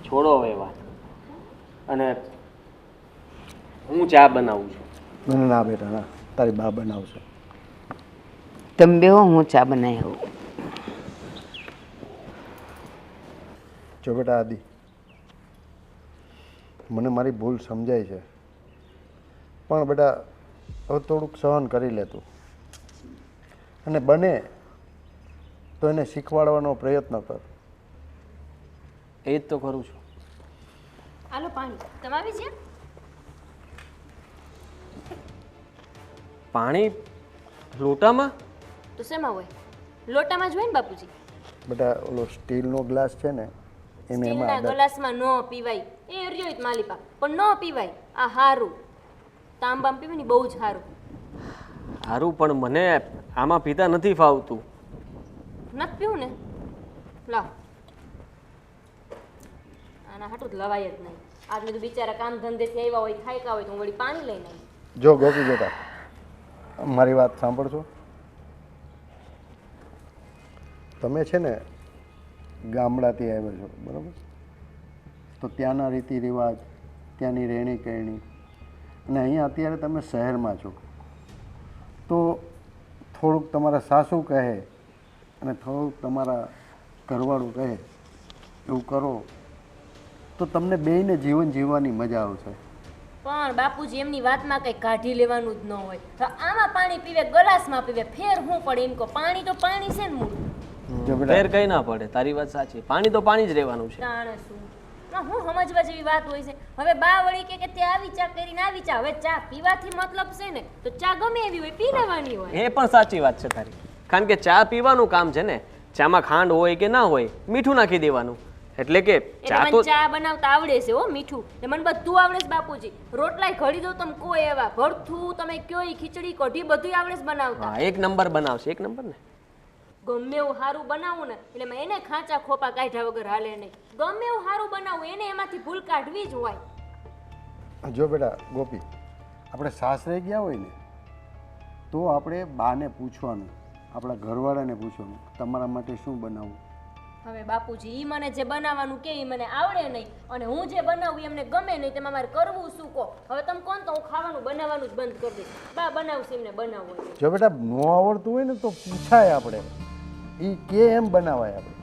છોડો હવે વાત. અને હું ચા બનાવું છું. ના બેટા, ના, તારી બા બનાવશે. તમે બેહો, હું ચા બનાવી આવું. જો બેટા આદિ, મને મારી ભૂલ સમજાય છે, પણ બેટા હવે થોડુંક સહન કરી લેતું, અને બને તો એને શીખવાડવાનો પ્રયત્ન કર. એ જ તો કરું છું. આલો પાણી તમારી છે? પાણી લોટામાં? તો શેમાં હોય? લોટામાં જ હોય ને બાપુજી. બેટા ઓલો સ્ટીલનો ગ્લાસ છે ને એને એમાં સ્ટીલના ગ્લાસમાં ન પીવાય. એ રહ્યો જ માલિપા, પણ ન પીવાય. આ હારું તાંબામાં પીવાય ને બહુ જ હારું. સારું, પણ મને આમાં પીતા નથી ફાવતું. નથી પીવું ને, લાવ. આના હાટું જ લવાય જ નહીં. આજ મેં તો બિચારા કામ ધંધેથી આવ્યા હોય, ખાયકા હોય તો હું વળી પાણી લઈને આવી. જો ગોપી બેટા, મારી વાત સાંભળજો. તમે છે ને ગામડાથી આવ્યા છો બરાબર, તો ત્યાંના રીતિ રિવાજ, ત્યાંની રહેણી કહેણી, અને અહીંયા અત્યારે તમે શહેરમાં છો, તો થોડુંક તમારા સાસુ કહે અને થોડુંક તમારા ઘરવાળું કહે એવું કરો તો તમને બેયને જીવન જીવવાની મજા આવશે. પણ બાપુજી એમની વાતમાં કઈ કાઢી લેવાનું જ ન હોય. તો આમાં પાણી પીવે, ગ્લાસમાં પીવે, ફેર શું પડે? એમ કહો પાણી તો પાણી છે ને મૂળ. જો બેટા, ફેર કઈ ના પડે, તારી વાત સાચી. પાણી તો પાણી જ રહેવાનું છે. જાણે શું હું સમજવા જેવી વાત હોય છે. હવે બા વળી કે તે આવી ચા કરીને આવી ચા. હવે ચા પીવાથી મતલબ છે ને, તો ચા ગમે એવી હોય પી લેવાની હોય. એ પણ સાચી વાત છે તારી, કારણ કે ચા પીવાનું કામ છે ને. ચામાં ખાંડ હોય કે ના હોય, મીઠું નાખી દેવાનું. એટલે કે એટલે ચા મને તો ચા બનાવતા આવડે છે હો, મીઠું ને મને બધું આવડે છે બાપુજી. રોટલાય ઘડી દો તમે કોઈ એવા, ભરથું તમે કયો ઈ ખીચડી કઢી બધું આવડે છે બનાવતા. હા, એક નંબર બનાવશે, એક નંબર ને. ગમે એવું સારું બનાવું ને એટલે મેં એને ખાંચા ખોપા કાઢ્યા વગર હાલે નહીં. ગમે એવું સારું બનાવું એને એમાંથી ભૂલ કાઢવી જ હોય. જો બેટા ગોપી, આપણે સાસરે ગયા હોય ને તો આપણે બાને પૂછવાનું, આપણા ઘરવાળાને પૂછવાનું તમારા માટે શું બનાવવું. હવે બાપુજી ઈ મને જે બનાવવાનું કે ઈ મને આવડે નહીં, અને હું જે બનાવું ઈ એમને ગમે નહીં. તેમાં મારે કરવું શું કહો? હવે તમે કોણ તો હું ખાવાનું બનાવવાનું જ બંધ કરી દઈશ. બા બનાવશે એમને બનાવવું હોય. જો બેટા ન આવડતું હોય ને તો પૂછાય, આપણે એ કે એમ બનાવાય. આપણે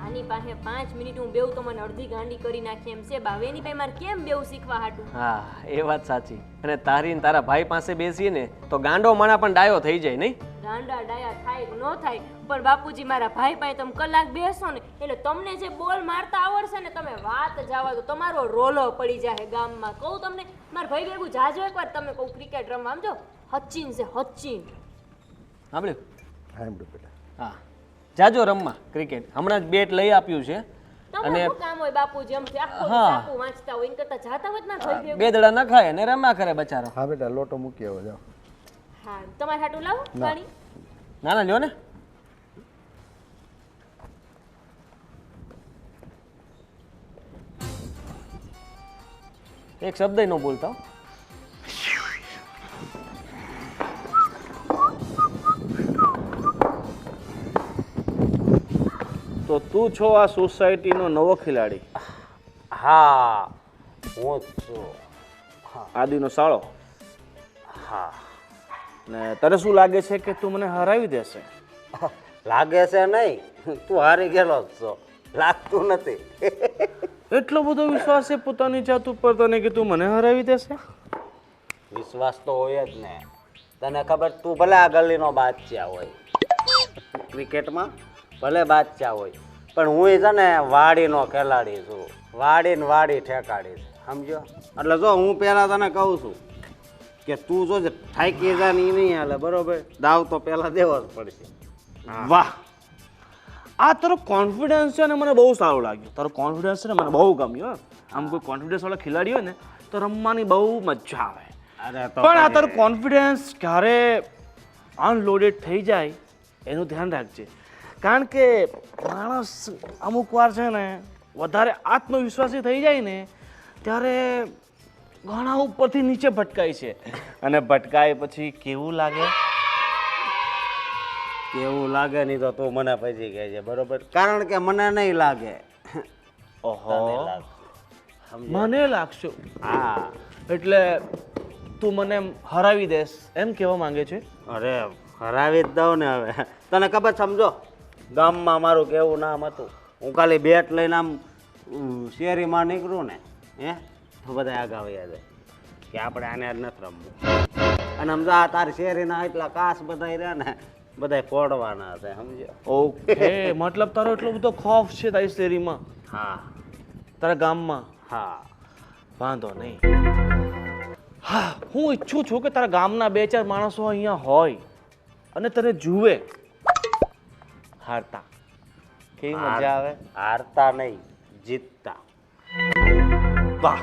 આની પાસે 5 મિનિટ હું બેવું તો મને અડધી ગાંડી કરી નાખી એમ છે. બા એની પાસે મારે કેમ બેવું શીખવા હાટું? હા, એ વાત સાચી. અને તારી ને તારા ભાઈ પાસે બેસીએ ને તો ગાંડો માણા પણ ડાયો થઈ જાય નહીં. ગાંડા ડાયા થાય કે ન થાય, પણ બાપુજી મારા ભાઈ પાસે તમે કલાક બેસો ને એટલે તમને જે બોલ મારતા આવડશે ને, તમે વાત જવા દો, તમારો રોલો પડી જાય ગામમાં. કહું તમને, મારા ભાઈ ભેગું જાજો એકવાર તમે કહું ક્રિકેટ રમવા. સમજો સચિન છે સચિન. સાંભળ્યું? હા એમ બેટા. હા, જાજો રમવા ક્રિકેટ. હમણાં જ બેટ લઈ આપ્યું છે. તમને શું કામ હોય બાપુજી? આમથી આખો હા. સાપુ વાંચતા હોય એન કરતા જાતા હોય જ ના ભાઈ ભેગું. બે દડા ન ખાય અને રમ્યા કરે બચારો. હા બેટા, લોટો મૂકી આવો જાઓ. હા, તમારે હાટું લાવો પાણી. ના ના, લ્યો ને. એક શબ્દ ન બોલતા હો. તો તું છો આ સોસાયટીનો નવો ખેલાડી, હા હું જ છું. આદિનો સાળો. હા ને તને શું લાગે છે કે તું મને હરાવી દેશે? લાગે છે નહીં, તું હારી ગયેલો જ છો. લાગતું નથી. એટલો બધો વિશ્વાસ છે પોતાની જાત ઉપર તને કે તું મને હરાવી દેશે? વિશ્વાસ તો હોય જ ને. તને ખબર, તું ભલે આ ગલીનો બાદશાહ હોય, ક્રિકેટમાં ભલે બાદશાહ હોય, પણ હું છે ને વાડીનો ખેલાડી છું. વાડી ને વાડી ઠેકાડી છે, સમજો? એટલે જો હું પહેલાં તને કહું છું કે તું જો થાકી જા ને ઈ નહીં હાલે, બરોબર? દાવ તો પહેલાં દેવો જ પડશે. વાહ, આ તારો કોન્ફિડન્સ છે ને મને બહુ સારું લાગ્યું. તારો કોન્ફિડન્સ છે ને મને બહુ ગમ્યો. આમ કોઈ કોન્ફિડન્સ વાળા ખેલાડી હોય ને તો રમવાની બહુ મજા આવે. અરે તો પણ આ તારો કોન્ફિડન્સ ક્યારે અનલોડેડ થઈ જાય એનું ધ્યાન રાખજે. કારણ કે માણસ અમુક વાર છે ને વધારે આત્મવિશ્વાસી થઈ જાય ને ત્યારે ઘણા ઉપરથી નીચે ભટકાય છે, અને ભટકાય પછી કેવું લાગે? કેવું લાગે નહીં તો તું મને પછી કહેજે, બરોબર? કારણ કે મને નહીં લાગે. ઓહો, તને લાગશે. સમજ્યો? મને લાગશે. હા. એટલે તું મને હરાવી દેસ એમ કહેવા માંગે છે? અરે હરાવી જ દઉં ને. હવે તને ખબર, સમજો ગામમાં મારું કેવું નામ હતું. હું ખાલી બેટ લઈને આમ શેરીમાં નીકળું ને, તો બધા આગળ વયા જાય કે આપણે આને જ નથી રમવું. અને સમજો આ તારી શેરીના એટલા કાસ બધા રહ્યા ને, બધા ફોડવાના છે, સમજો? ઓકે, મતલબ તારો એટલો બધો ખોફ છે તારી શેરીમાં, હા તારા ગામમાં? હા. વાંધો નહીં. હા, હું ઈચ્છું છું કે તારા ગામના 2-4 માણસો અહીંયા હોય અને તને જુએ હારતા. કેવી મજા આવે? હારતા નહીં, જીતતા. વાહ,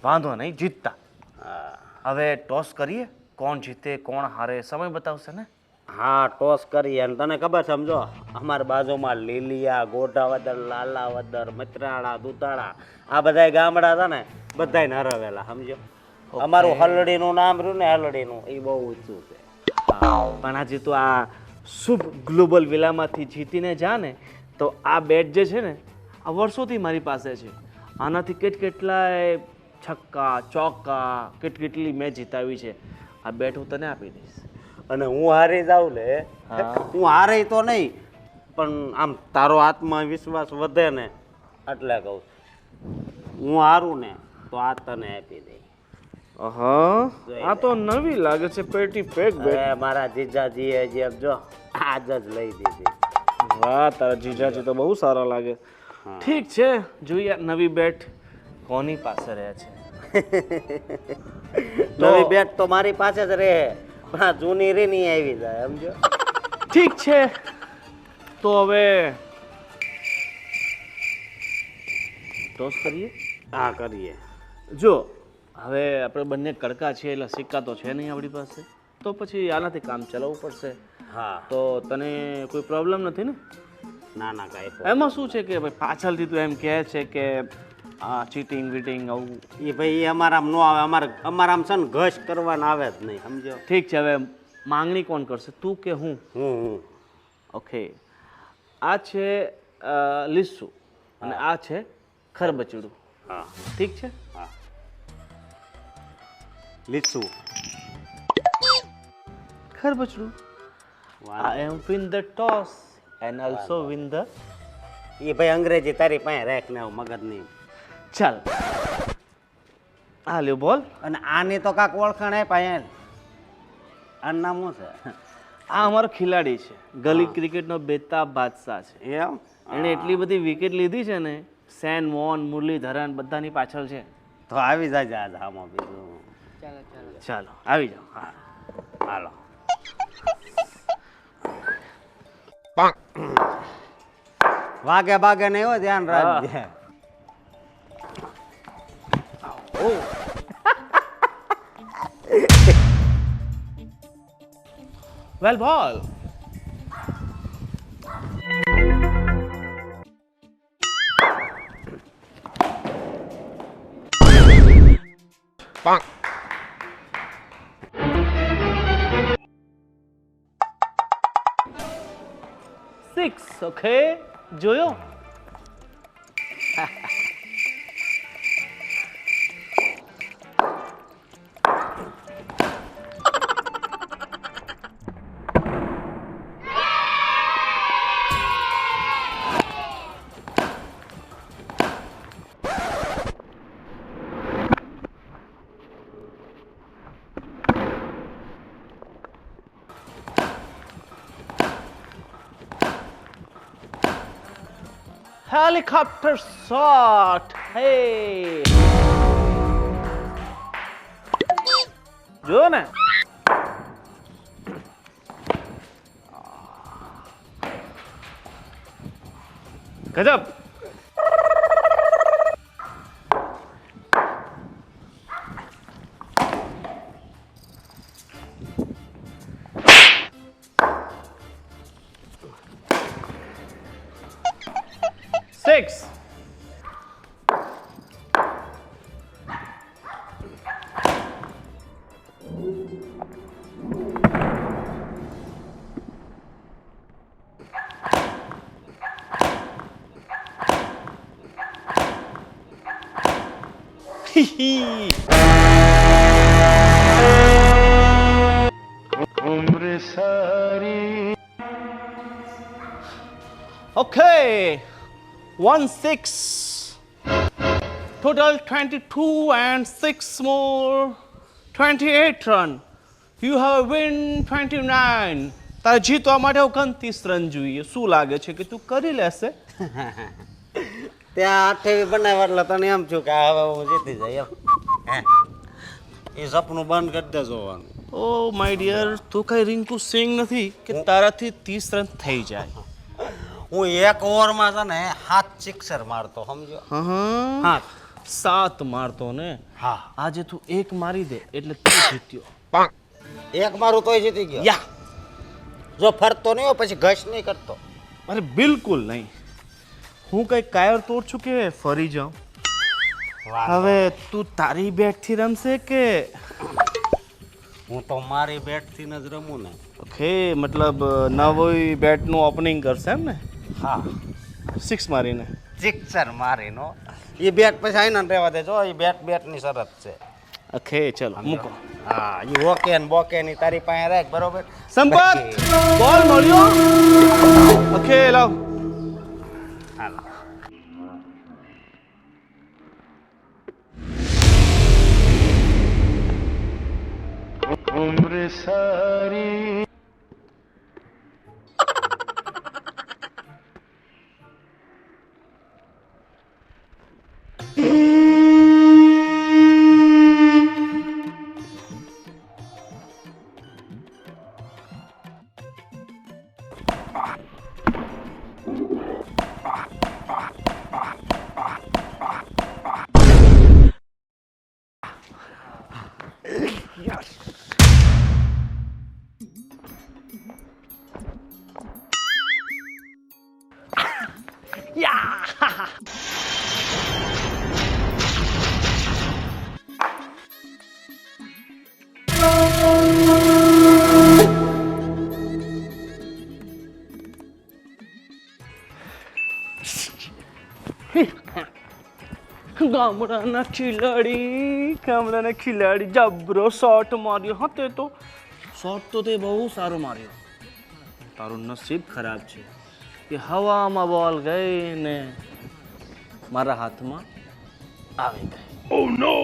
વાંધો નહીં, જીતતા. હા. હવે ટોસ કરીએ, કોણ જીતે કોણ હારે સમય બતાવશે ને? હા, ટોસ કરીએ. અને તને ખબર, સમજો અમારી બાજુમાં લીલિયા, ગોઢાવદર, લાલાવદર, મચરાળા, દુતાળા, આ બધા ગામડા હતા ને, બધાય હરાવેલા, સમજો? અમારું હલડીનું નામ રહ્યું ને, હલડીનું, એ બહુ ઊંચું છે. પણ આજે તું આ શુભ ગ્લોબલ વિલામાંથી જીતીને જા ને તો આ બેટ જે છે ને આ વર્ષોથી મારી પાસે છે. આનાથી કેટલાય છક્કા ચોક્કા કેટલી મેચ જીતાવી છે. આ બેટ હું તને આપી દઈશ. અને હું હારી જાઉં ને, હું હારે તો નહીં પણ આમ તારો આત્મવિશ્વાસ વધે ને એટલે કહું હું હારું ને તો આ તને આપી દઈ. હા આ તો નવી લાગે છે પેટી પેક બેટ. મારા જીજાજીએ જે જો આજ જ લઈ દીધી. વાહ તારા જીજાજી તો બહુ સારા લાગે. ઠીક છે જોઈએ નવી બેટ કોની પાસે રહે છે. નવી બેટ તો મારી પાસે જ રહે પણ આ જૂની રે નહીં આવી જાય સમજો. ઠીક છે તો હવે ટોસ કરીએ. હા કરીએ. જો હવે આપણે બંને કડકા છે એટલે સિક્કા તો છે નહીં આપણી પાસે તો પછી આનાથી કામ ચલાવવું પડશે. હા તો તને કોઈ પ્રોબ્લેમ નથી ને? ના ના કાંઈ એમાં શું છે કે ભાઈ પાછળથી તું એમ કહે છે કે આ ચીટિંગ વીટિંગ આવું. એ ભાઈ એ અમારામાં ન આવે. અમારામ છે ને ઘસ કરવાના આવે જ નહીં સમજો. ઠીક છે હવે માંગણી કોણ કરશે તું કે હું? હું ઓકે આ છે લીસુ અને આ છે ખરબચડું. હા ઠીક છે હા લીસું ખરબચડું. I am win the toss and also win the. એ ભાઈ અંગ્રેજી તારી પાસે રાખ ને મગજ નહીં. ચાલ આ લ્યો બોલ. અને આની તો કાંક ઓળખાણ આપ્યા આનું નામ શું છે? આ અમારો ખેલાડી છે ગલી ક્રિકેટનો બેતાબ બાદશાહ છે. એમ એણે એટલી બધી વિકેટ લીધી છે ને સેન મોહન મુરલીધરન બધાની પાછળ છે. તો આવી જાય આજ આમાં બીજું. ચાલો આવી જાઓ. હા હાલો વાગે બાગે નહીં હોય ધ્યાન રાખજે. વેલ બોલ. સિક્સ. ઓકે જોયો. Helicopter shot. Hey. જો ને ગજબ. Six. Okay. 1-6. Total 22 and 6 more. 28 run. You have win 29. તારે જીતવા માટે 29 રન જોઈએ. શું લાગે છે કે તું કરી લેશે? ત્યાં 28 બનાવ્યા એટલે તને એમ છું કે હવે હું જીતી જાય એમ. એ સપનું બંધ કરી દે જોવાનું. ઓ માય ડિયર તું કઈ રિંકુ સિંગ નથી કે તારાથી 30 રન થઈ જાય. હું એક ઓવરમાં છે ને 7 સિક્સર મારતો સમજો. હા 7 મારતો ને. હા આજે તું એક મારી દે એટલે તું જીત્યો. એક મારું તોય જીતી ગયો. યા જો ફરતો નહીં હોય પછી ઘસ નહીં કરતો. અરે બિલકુલ નહીં. હું કઈ કાયર તોડ છું કે ફરી જાઉં. હવે તું તારી બેટ થી રમશે કે હું તો મારી બેટથી જ રમું ને. ઓકે મતલબ નવી બેટનું ઓપનિંગ કરશે એમ ને હા, 6 મારીને. સિક્સર મારીનો એ બેટ પછી આઈને રહેવા દેજો. એ બેટની શરત છે. ઓકે ચલો મૂકો. હા, એ ઓકે ને બોકે ની તારી પાસે રાખ, બરોબર? સંપત બોલ મળ્યો. ઓકે લાવ. હાલો. ગામડાના ખિલાડી જબરો શોટ માર્યો. હા તે તો શોટ તો તે બહુ સારો માર્યો. તારું નસીબ ખરાબ છે કે હવામાં બોલ ગઈ ને મારા હાથમાં આવી ગઈ. ઓ નો.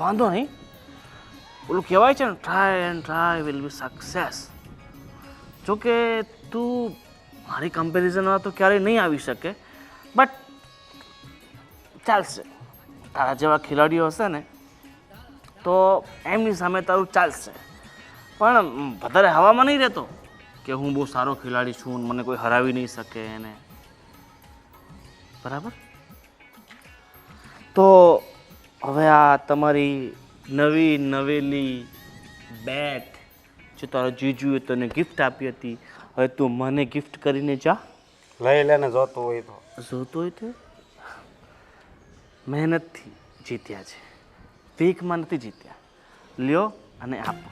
વાંધો નહીં, ઓલું કહેવાય છે ને try and try will be success. જોકે તું મારી કમ્પેરિઝનમાં તો ક્યારેય નહીં આવી શકે, બટ ચાલશે. તારા જેવા ખેલાડીઓ હશે ને તો એમની સામે તારું ચાલશે. પણ વધારે હવામાં નહીં રહેતો કે હું બહુ સારો ખેલાડી છું, મને કોઈ હરાવી નહીં શકે એને. બરાબર? તો હવે આ તમારી નવી નવેલી બેટ જે તારા જીજુએ તને ગિફ્ટ આપી હતી, હવે તું મને ગિફ્ટ કરીને જા. લઈ લેને જોતું હોય તો. જોતો હોય તો મહેનતથી જીત્યા છે, ભીખમાં નથી જીત્યા. લ્યો અને આપો.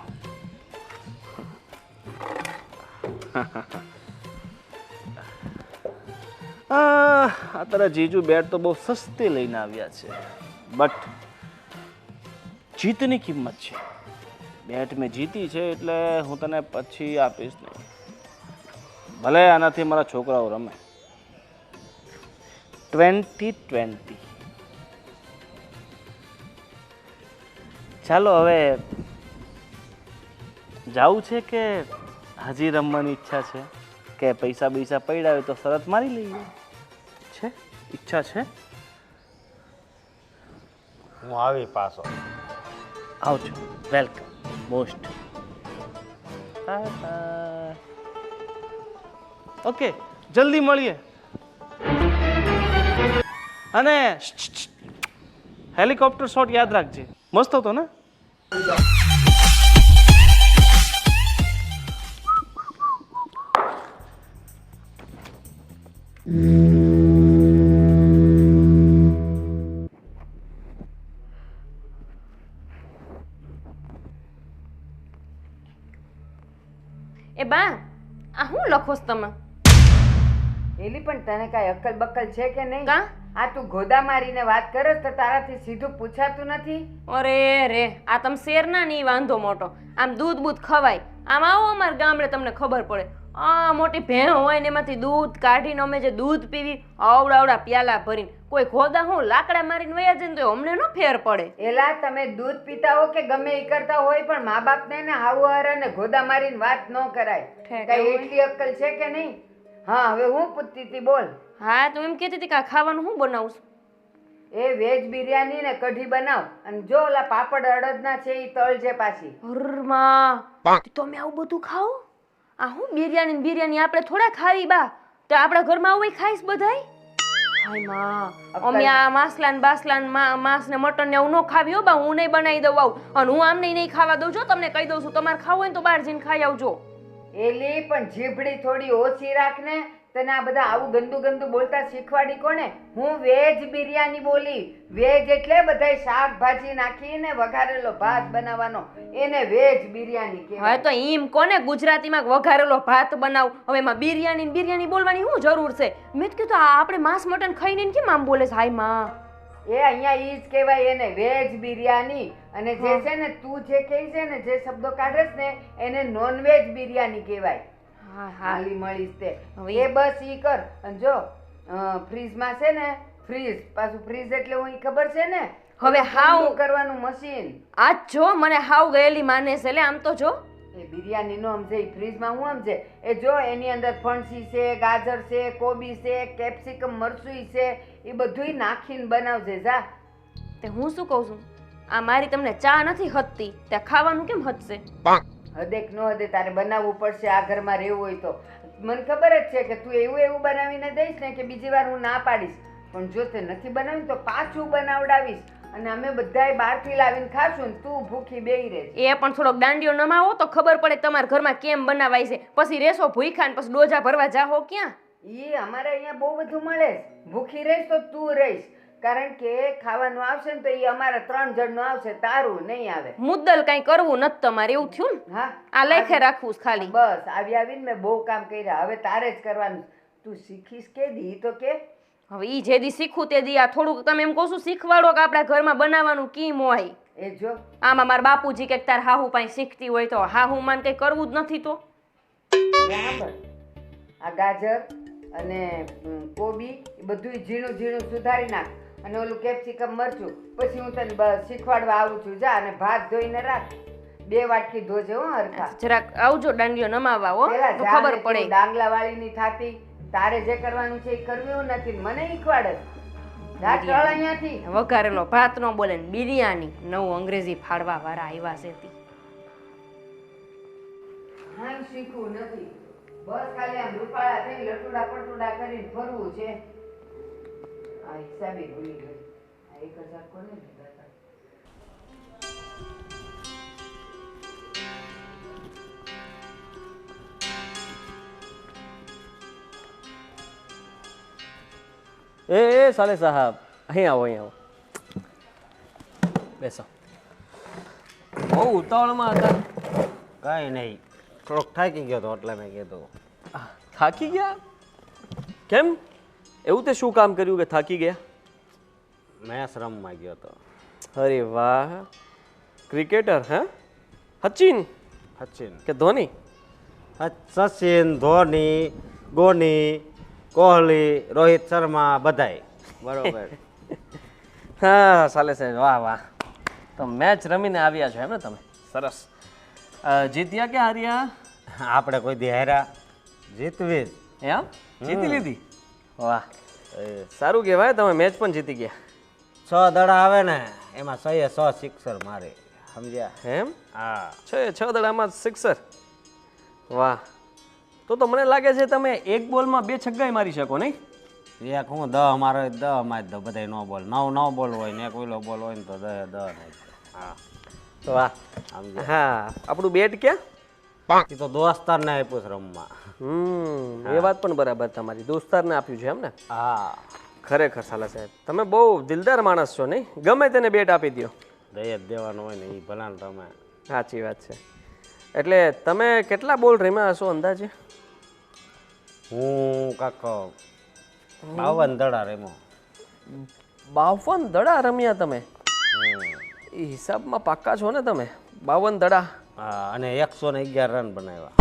આ તારા જીજુ બેટ તો બહુ સસ્તી લઈને આવ્યા છે, બટ જીતની કિંમત છે. બેટ મેં જીતી છે એટલે હું તને પછી આપીશ નહીં. ભલે આનાથી મારા છોકરાઓ રમે. 2020. ચાલો હવે જાવું છે કે હજી રમવાની ઈચ્છા છે, કે પૈસા પૈસા પડ્યા હોય તો શરત મારી લઈએ? છે ઈચ્છા છે? હું આવી પાછો. આવજો. Welcome most. ઓકે, જલ્દી મળીએ. અને હેલિકોપ્ટર શોટ યાદ રાખજે, મસ્ત હતો ને? એ બા, આ હું લખો છો તમે? એલી પણ તને કાંઈ અક્કલ બક્કલ છે કે નહીં? કા? આ તું ગોદા મારીને વાત કરે તો તારાથી સીધું પૂછાતું નથી? અરે રે, આ તમે શેરના નહીં વાંધો મોટો. આમ દૂધ બૂધ ખવાય. આમ આવો અમારા ગામડે તમને ખબર પડે. આ મોટી ભેણ હોય ને એમાંથી દૂધ કાઢીને અમે જે દૂધ પીવી આવડા પ્યાલા ભરીને, કોઈ ખોદા હું લાકડા મારીને વયા જાય ને તો અમને નો ફેર પડે. એલા તમે દૂધ પીતા હો કે ગમે એ કરતા હોય, પણ મા બાપને ને હાવું ને ગોદા મારીને વાત ન કરાય. ઠેક કઈ એવું? એટલી અક્કલ છે કે નહીં? હા, હવે હું પૂછતી હતી, બોલ. હા, તો એમ કહેતી હતી કે આ ખાવાનું હું બનાવું છું? એ વેજ બિરયાની ને કઢી બનાવ, અને જો ઓલા પાપડ અડદના છે એ તળ છે પાછી. હરમાં તમે આવું બધું ખાઓ? આ હું બિરયાની આપણે થોડા ખાવી બા, તો આપણા ઘરમાં આવું ખાઈશ બધાય? હાય માં, અમે આ બાસલાન માંસ ને મટન ને એવું ન ખાવી હો બા. હું નહીં બનાવી દઉં આવું, અને હું આમ નહીં ખાવા દઉં છું. તમને કહી દઉં છું, તમારે ખાવું હોય ને તો બહાર જઈને ખાઈ આવજો. એલી પણ જીભડી થોડી ઓછી રાખ ને, તને આ બધા આવું ગંદુ ગંદુ બોલતા શીખવાડી કોને? હું વેજ બિરયાની બોલી. વેજ એટલે બધાય શાકભાજી નાખીને વઘારેલો ભાત બનાવવાનો, એને વેજ બિરયાની હવે કહેવાય. તો ઈમ કોને ગુજરાતીમાં વઘારેલો ભાત બનાવ. હવે એમાં બિરયાની ને બિરયાની બોલવાની શું જરૂર છે? મેં તો કીધું આ આપણે માંસ મટન ખાઈને ને કેમ આમ બોલે છે? હાય માં, એ અહીંયા ઈ જ કહેવાય એને વેજ બિરયાની. અને જે છે ને તું જે કહે છે ને, જે શબ્દો કાઢેસ ને એને નોનવેજ બિરયાની કહેવાય. હા હા હાલી મળીશ તે. હવે એ બસ ઈ કર. અને જો ફ્રીજમાં છે ને, ફ્રીજ પાછું ફ્રીજ એટલે હું ઈ ખબર છે ને, હવે હાવ ઠંડુ કરવાનું મશીન. આજ જો મને હાવ ગયેલી માને છે લે. આમ તો જો એ બિરયાની નો સમજે, ઈ ફ્રીજમાં હું સમજે. એ જો એની અંદર ફણસી છે, ગાજર છે, કોબી છે, કેપ્સિકમ મરચું છે, એ બધુંય નાખીને બનાવજે જા. તે હું શું કહું છું, આ મારી તમને ચા નથી હતતી, ત્યાં ખાવાનું કેમ હતશે? હદે કે નો હદે તારે બનાવવું પડશે આ ઘરમાં રહેવું હોય તો. મને ખબર જ છે કે તું એવું એવું બનાવીને દઈશ ને કે બીજી વાર હું ના પાડીશ. પણ જો તે નથી બનાવ્યું તો પાછું બનાવડાવીશ અને અમે બધાય બહારથી લાવીને ખાશું ને તું ભૂખી બેહી રહેશ. એ પણ થોડોક દાંડિયો નમાવો તો ખબર પડે તમારા ઘરમાં કેમ બનાવાય છે. પછી રેસો ભૂખ્યા ને પછી ડોજા ભરવા જાહો ક્યાં? ઈ અમારે અહીંયા બહુ બધું મળે છે. ભૂખી રહીશ તો તું રહીશ, કારણ કે ખાવાનું આવશે ને તો એ અમારા 3 જણનું આવશે, તારું નહીં આવે. મુદ્દલ કઈ કરવું નથી તમારે, એવું થયું ને? હા, આ લેખે રાખવું છે ખાલી. બસ આવી આવીને મેં બહુ કામ કર્યા, હવે તારે જ કરવાનું. તું શીખીશ કે દી તો કે હવે ઈ જે દી શીખું તે દી આ થોડુંક તમે એમ કહો છો શીખવાડો કે આપણા ઘરમાં બનાવવાનું કેમ હોય. એ જો આમાં મારા બાપુજી કે તાર હાહુ પાસે શીખતી હોય તો હાહુ માન કઈ કરવું જ નથી તો બરાબર. આ ગાજર અને કોબી એ બધું ઝીણું ઝીણું સુધારી નાખ અને ઓલું કેપ્સિકમ મરચું. પછી હું તને બસ શીખવાડવા આવું છું. જા અને ભાત ધોઈને રાખ. 2 વાટકી ધોજે હો હરખા. જરાક આવજો દાંડિયો નમાવા હો, પેલા તો જા ખબર ને પડે. તું ડાંગલા વાળીની થાતી. તારે જે કરવાનું છે એ કરવું નથી, મને શીખવાડે. જા ચલ અહીંયાથી. વઘારેલો ભાત નો બોલે ને બિરયાની નવું અંગ્રેજી ફાડવા વાળા આવ્યા છે તી. હા શીખવું નથી, બસ ખાલી આમ રૂપાળા થઈને લટુડા પટુડા કરીને ફરવું છે. આ હિસાબે ભૂલી ગઈ. આ 1000 કોને દીધા હતા? એ સાલે સાહેબ, અહીં આવો, અહીં આવો, બેસો. બહુ ઉતાવળમાં હતા. કાંઈ નહીં, થોડોક થાકી ગયો તો એટલે મેં કીધું. થાકી ગયા? કેમ? એવું તે શું કામ કર્યું કે થાકી ગયા? મેચ રમવા ગયો તો. અરે વાહ, ક્રિકેટર હે? સચિન સચિન કે ધોની? સચિન, ધોની, ગોની, કોહલી, રોહિત શર્મા બધાય બરોબર. હા સાલે સાહેબ, વાહ વાહ. તો મેચ રમીને આવ્યા છો એમ ને તમે? સરસ. જીત્યા કે હાર્યા? આપણે કોઈ દી હાર્યા? જીતવી જ. એમ જીતી લીધી? વાહ, સારું કહેવાય, તમે મેચ પણ જીતી ગયા. 6 દડા આવે ને એમાં 6 સિક્સર મારે, સમજ્યા? એમ? હા. 6 દડામાં સિક્સર. વાહ, તો મને લાગે છે તમે એક બોલમાં 2 છગ્ગાઈ મારી શકો નહીં? એક હું 10 મારો 10 મારી દો, બધા નો બોલ 9 બોલ હોય ને એક ઓલો બોલ હોય ને તો 10 હા. વાહ. હા, આપણું બેટ ક્યાં? એ તો દોસ્તાર ને આપ્યું છે રમવા. એ વાત પણ બરાબર તમારી, દોસ્તારને આપ્યું છે એમ ને? હા. ખરેખર સાલા સાહેબ, તમે બહુ દિલદાર માણસ છો નહીં? ગમે તેને બેટ આપી દો. દઈ જ દેવાનું હોય ને એ ભલા ને તમે. સાચી વાત છે. એટલે તમે કેટલા બોલ રમ્યા હશો અંદાજે? હું કાક 52 દડા રમ્યો. 52 દડા રમ્યા તમે? એ હિસાબમાં પાક્કા છો ને તમે? 52 દડા. હા, અને 111 રન બનાવ્યા.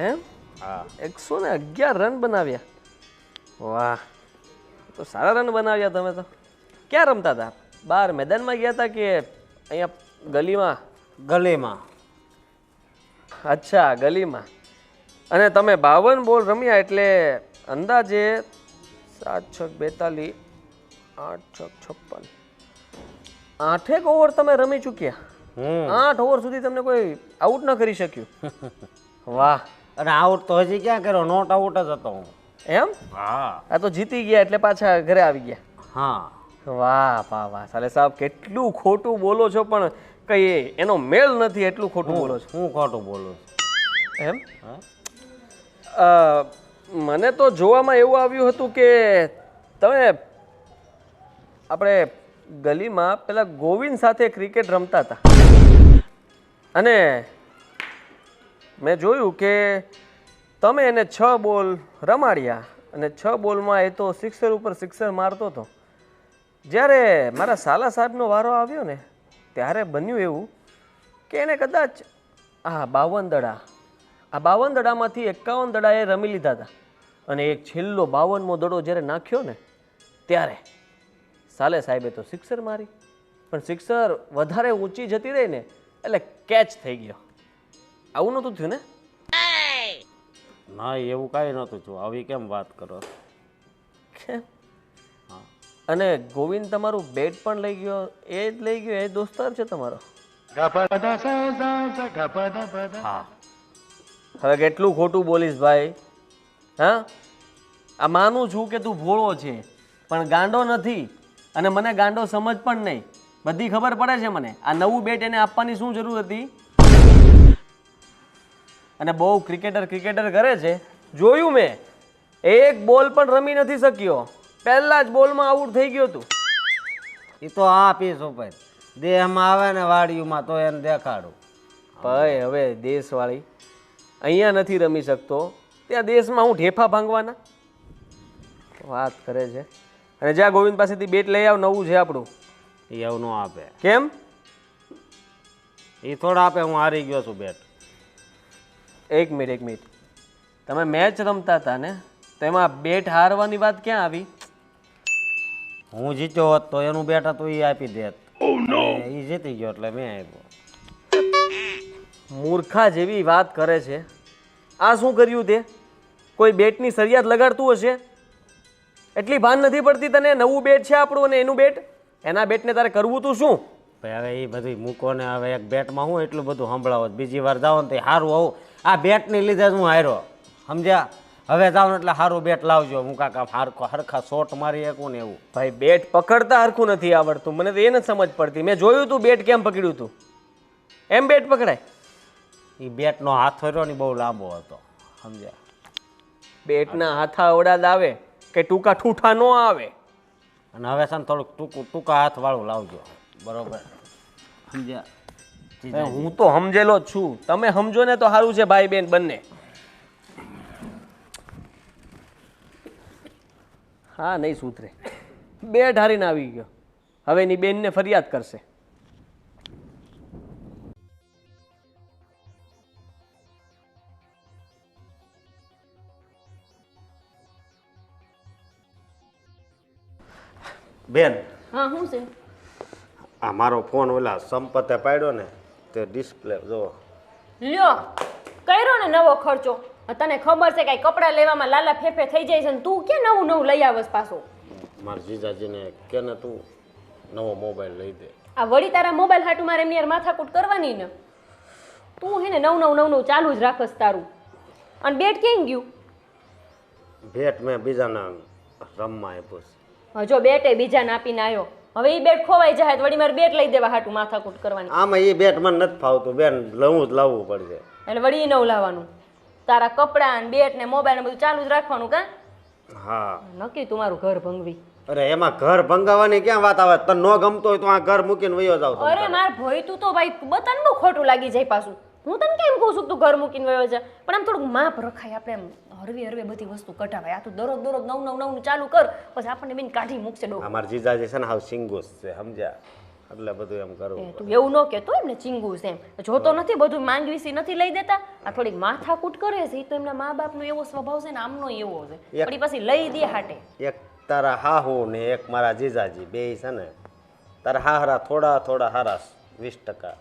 એમ? હા. 111 રન બનાવ્યા? વાહ, તો સારા રન બનાવ્યા તમે તો. ક્યાં રમતા હતા? બહાર મેદાનમાં ગયા હતા કે અહીંયા ગલીમાં? ગલીમાં. અચ્છા, ગલીમાં. અને તમે 52 બોલ રમ્યા એટલે અંદાજે 7 6 42 8 6 56 8 ઓવર તમે રમી ચૂક્યા. 8 ઓવર સુધી તમને કોઈ આઉટ ન કરી શક્યું. વાહ. અને આઉટ તો હજી ક્યાં કર્યો, નોટ આઉટ જ હતો હું. એમ? હા. આ તો જીતી ગયા એટલે પાછા ઘરે આવી ગયા. હા. વાહ વાહ વાહ, સાલે સાહેબ કેટલું ખોટું બોલો છો, પણ કઈ એનો મેળ નથી, એટલું ખોટું બોલો છો. હું ખોટું બોલું છું. એમ? મને તો જોવામાં એવું આવ્યું હતું કે તમે આપણે ગલીમાં પેલા ગોવિંદ સાથે ક્રિકેટ રમતા હતા અને મેં જોયું કે તમે એને 6 બોલ રમાડ્યા અને 6 બોલમાં એ તો સિક્સર ઉપર સિક્સર મારતો હતો. જ્યારે મારા સાલા સાહેબનો વારો આવ્યો ને ત્યારે બન્યું એવું કે એને કદાચ આ 52 દડામાંથી 51 દડા એ રમી લીધા હતા અને એક છેલ્લો 52મો દડો જ્યારે નાખ્યો ને ત્યારે સાલે સાહેબે તો સિક્સર મારી, પણ સિક્સર વધારે ઊંચી જતી રહી ને એટલે કેચ થઈ ગયો. આવું નહોતું થયું ને? ના, એવું કાંઈ નહોતું થયું. આવી કેમ વાત કરો? કેમ? અને ગોવિંદ તમારું બેટ પણ લઈ ગયો, એ જ લઈ ગયો, એ દોસ્તાર છે તમારો? હા. હવે કેટલું ખોટું બોલીશ ભાઈ? હા, આ માનું છું કે તું ભોળો છે પણ ગાંડો નથી અને મને ગાંડો સમજ પણ નહીં. બધી ખબર પડે છે મને. આ નવું બેટ એને આપવાની શું જરૂર હતી? અને બહુ ક્રિકેટર કરે છે, જોયું મેં. એક બોલ પણ રમી નથી શક્યો, પહેલા જ બોલમાં આઉટ થઈ ગયો તું. એ તો આ પીસ ઉપર દેહમાં આવે ને વાડીમાં તો એને દેખાડું. ભાઈ હવે દેશવાળી અહીંયા નથી રમી શકતો, ત્યાં દેશમાં હું ઢેફા ભાંગવાના વાત કરે છે. અને જ્યાં ગોવિંદ પાસેથી બેટ લઈ આવ, નવું છે આપણું. એ એવું ન આપે. કેમ? એ થોડા આપે. હું હારી ગયો છું બેટ. એક મિનિટ, તમે મેચ રમતા હતા ને, તેમાં બેટ હારવાની વાત ક્યાં આવી? હું જીત્યો હોત તો એનું બેટ હતું એ આપી દેત. એ જીતી ગયો એટલે મેં આપ્યો. મૂર્ખા જેવી વાત કરે છે. આ શું કર્યું તે? કોઈ બેટની સરિયાત લગાડતું હશે? એટલી ભાન નથી પડતી તને? નવું બેટ છે આપણું અને એનું બેટ, એના બેટને તારે કરવું તું શું? ભાઈ હવે એ બધું મૂકો ને. હવે એક બેટમાં હું એટલું બધું સંભળાવો. બીજી વાર જાઓ ને તો સારું આવું. આ બેટની લીધે જ હું હાર્યો, સમજ્યા? હવે જાઓ ને એટલે સારું બેટ લાવજો. હું કાકા હરખા શોટ મારી શકું ને એવું. ભાઈ બેટ પકડતા હરખું નથી આવડતું, મને તો એ નથી સમજ પડતી. મેં જોયું તું બેટ કેમ પકડ્યું તું. એમ બેટ પકડાય? એ બેટનો હાથ ફર્યો ને બહુ લાંબો હતો, સમજ્યા? બેટના હાથા અવડાદ આવે કે ટૂંકા ઠૂઠા ન આવે. અને હવે છે ને થોડુંક ટૂંકા હાથવાળું લાવજો, બરોબર? સમજ્યા? હું તો સમજેલો જ છું, તમે સમજો ને તો સારું છે ભાઈ બેન બંને. હા, નહીં સુધરે. બેટ હારીને આવી ગયો, હવે એની બેનને ફરિયાદ કરશે. બેન, હા શું છે? આ મારો ફોન ઓલા સંપતે પાડ્યો ને તે ડિસ્પ્લે જો. લ્યો, કર્યો ને નવો ખર્ચો. તને ખબર છે કે કપડાં લેવામાં લાલા ફેફે થઈ જાય છે ને તું કે નવું લઈ આવસ પાછો? મારા જીજાજીને કે ને તું નવો મોબાઈલ લઈ દે. આ વળી તારા મોબાઈલ હાટું મારે એમની યાર માથાકૂટ કરવાની ને. તું હે ને નવું ચાલુ જ રાખસ તારું. અને બેટ કેમ ગયું? ભેટ મેં બીજાના રમવા આપ્યો છે. જો બેટે બીજાને આપીને આવ્યો, હવે એ બેટ ખોવાઈ જાય વળી મારે બેટ લઈ દેવા હાટું માથાકૂટ કરવાની. આમાં એ બેટ મને નથી ફાવતું બેન, લાવવું પડશે. એટલે વળી નવું લાવવાનું. તારા કપડાં ને બેટ ને મોબાઈલ ને બધું ચાલુ જ રાખવાનું કા? હા. નક્કી તું મારું ઘર ભંગવી. અરે એમાં ઘર ભંગાવાની ક્યાં વાત આવે? તને ન ગમતો હોય તો આ ઘર મૂકીને વયો જાવ. અરે માર ભોય તું તો ભાઈ બતાને બહુ ખોટું લાગી જાય પાછું. હું તને કેમ કહું છું તું ઘર મૂકીને વયો જા, પણ આમ થોડુંક માપ રખાય. આપણે એમ હરવે બધી વસ્તુ કઢાવાય. આ તું દરરોજ નવું ચાલુ કર પછી આપણને બેન કાઢી મૂકશે ડો. અમારા જીજાજી છે ને હાવ સિંગોસ છે, સમજ્યા? એટલે બધું એમ કરવું. તું એવું ન કહેતો એમને ચીંગું છે એમ. જોતો નથી બધું માંગવીસી નથી લઈ દેતા. આ થોડીક માથાકૂટ કરે છે. એ તો એમના મા બાપનો એવો સ્વભાવ છે ને આમનો એવો છે. વળી પછી લઈ દે હાટે. એક તારા હાહુ ને એક મારા જીજાજી બે છે ને, તારા હાહરા થોડા હારા 20%.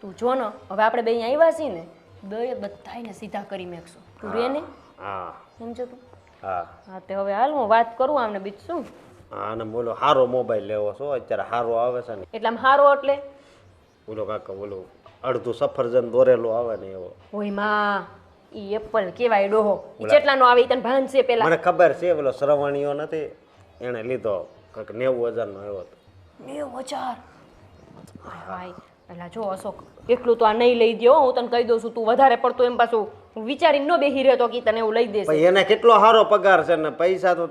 તું જો ને હવે આપણે બે અહીંયા આવ્યા છીએ ને, બે બધાને સીધા કરી મેકશું. તું રે ને? હા. સમજો તું? હા. હા તે હવે હાલ હું વાત કરું આમને બીજું શું. હા, અને બોલો સારો મોબાઈલ લેવો છો અત્યારે? સારો આવે છે ને એટલે આમ હારો એટલે બોલો કાકા, બોલો અડધું સફરજન દોરેલું આવે ને એવો. ઓય માં, ઈ એપલ કેવાય ડોહો. ઈ કેટલાનો આવે ઈ તને ભાન છે પેલા? મને ખબર છે, બોલો શ્રવણીયો નથી એને લીધો કંઈક 90,000 નો આવ્યો હતો. 90,000? હાય એટલે જો અશોક એકલું તો આ નહીં લઈ દો, હું તને કહી દઉં છું. તું વધારે પડતો એમ પાછું વિચારીને ન બેહી રહ્યો તો કે તને એવું લઈ દેશે. ભાઈ એને કેટલો સારો પગાર છે ને પૈસા તો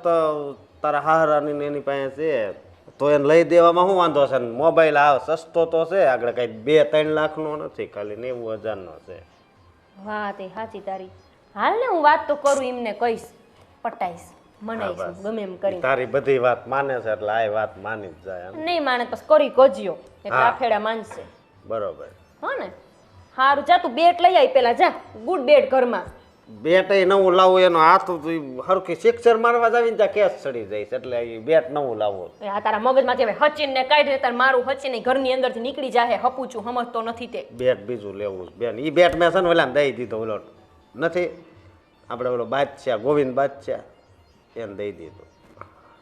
તારા હારાની ને એની પાસે છે, તો એને લઈ દેવામાં શું વાંધો છે? મોબાઈલ આ સસ્તો તો છે, આગળ કઈ 2-3 લાખનો નથી, ખાલી 90,000નો છે. વાત એ સાચી તારી. હાલ ને હું વાત તો કરું, એમને કહીશ, પટાઈશ, મનાઈશ, ગમે એમ કરી. તારી બધી વાત માને છે એટલે આ વાત માની જ જાય એમ. નહીં માને પછી કરી કજ્યો એટલે આ ફેડા માનશે. બરોબર. હો ને? હારું જા તું બેટ લઈ આવી પેલા, જા ગુડ બેટ ઘરમાં. બેટ નવું લાવવું એનો હાથ હરખી સિક્સર મારવા જાવીને ત્યાં કેસ ચડી જાય છે, એટલે એ બેટ નવું લાવવું. આ તારા મગજમાંથી હવે હચીન ને કાઢી તાર મારું હચીન ઘરની અંદરથી નીકળી જાહે. હપુચું સમજતો નથી તે. બેટ બીજું લેવું બેન. એ બેટ મેં છે ને ઓલા દઈ દીધો, ઓલો નથી આપણે ઓલો બાદશાહ ગોવિંદ બાદશાહ એને દઈ દીધું.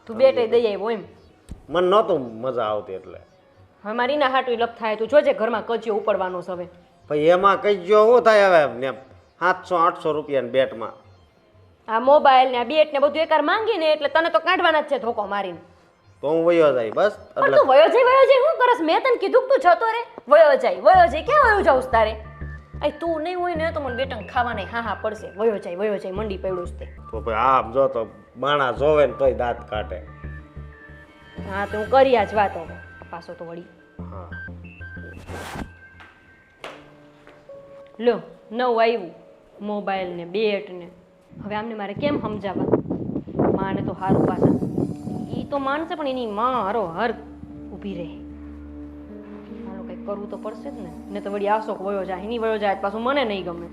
તું બેટ દઈ આવ્યો એમ? મને નહોતું મજા આવતી એટલે. હવે મારી ના હાટું લપ થાય. તું જોજે ઘરમાં કચિયો ઉપડવાનો છે હવે. પછી એમાં કઈ જો શું થાય હવે 700-800 રૂપિયા બેટમાં. આ મોબાઈલ ને આ બેટ ને બધું એકાર માંગીને એટલે તને તો કાઢવાના જ છે ધોકો મારીને. તો હું વયો જાય બસ. પણ તું વયો જાય શું કરસ? મેં તને કીધું કે તું જતો રે. વયો જાય ક્યાં વયો જાઉં તારે? આ તું નહીં હોય ને તો મને બેટન ખાવા નહીં હા પડશે. વયો જાય મંડી પડ્યું છે તે. તો ભાઈ આમ જો તો માણા જોવે ને તોય દાંત કાઢે. હા તો હું કરી આ જ વાત હવે પાછો તો વળી. હા લો નવું આવ્યું મોબાઈલ ને બેટ ને. હવે આમને મારે કેમ સમજાવવા? માને તો હારું પાછા એ તો માનશે પણ એની માં હારો હર ઊભી રહે. મારો કંઈક કરવું તો પડશે જ ને તો વળી આશોક વયો જાય, એની વયો જાય પાછું મને નહીં ગમે.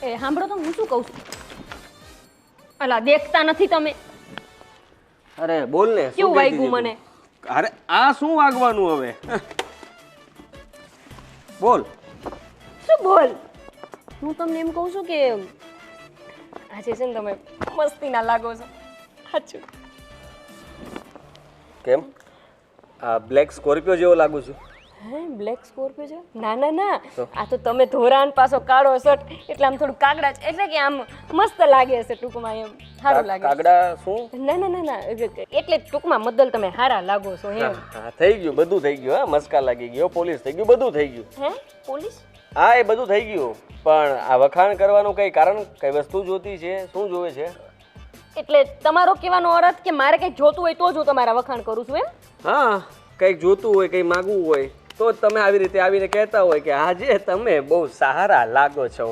એ સાંભળો તો હું શું કહું છું? અલા દેખતા નથી તમે? અરે બોલ ને, શું કેવું કહેતી વાગ્યું હતી મને? તું? અરે આ શું વાગવાનું હવે? બોલ. શું બોલ? હું તમને એમ કહું છું કે આજે છે ને તમે મસ્તીના લાગો છો. સાચું. કેમ આ બ્લેક સ્કોર્પિયો જેવો લાગુ છું? હે બ્લેક સ્કોર્પિયો છે? ના આ તો તમે ધોરાન પાછો કાળો શર્ટ એટલે આમ થોડું કાગડા એટલે કે આમ મસ્ત લાગે છે ટૂંકમાં, એમ સારું લાગે. કાગડા શું? ના એટલે ટૂંકમાં મદલ તમે હારા લાગો છો એમ. હા થઈ ગયું, બધું થઈ ગયું. હા મસ્કા લાગી ગયો, પોલીસ થઈ ગયું, બધું થઈ ગયું. હે પોલીસ? હા એ બધું થઈ ગયું, પણ આ વખાણ કરવાનું કઈ કારણ, કઈ વસ્તુ જોતી છે? શું જોવે છે? એટલે તમારો કહેવાનો અર્થ કે મારે કંઈક જોતું હોય તો જ હું તમારા વખાણ કરું છું એમ? હા કંઈક જોતું હોય, કંઈ માગવું હોય તો જ તમે આવી રીતે આવીને કહેતા હોય કે આજે તમે બહુ સારા લાગો છો.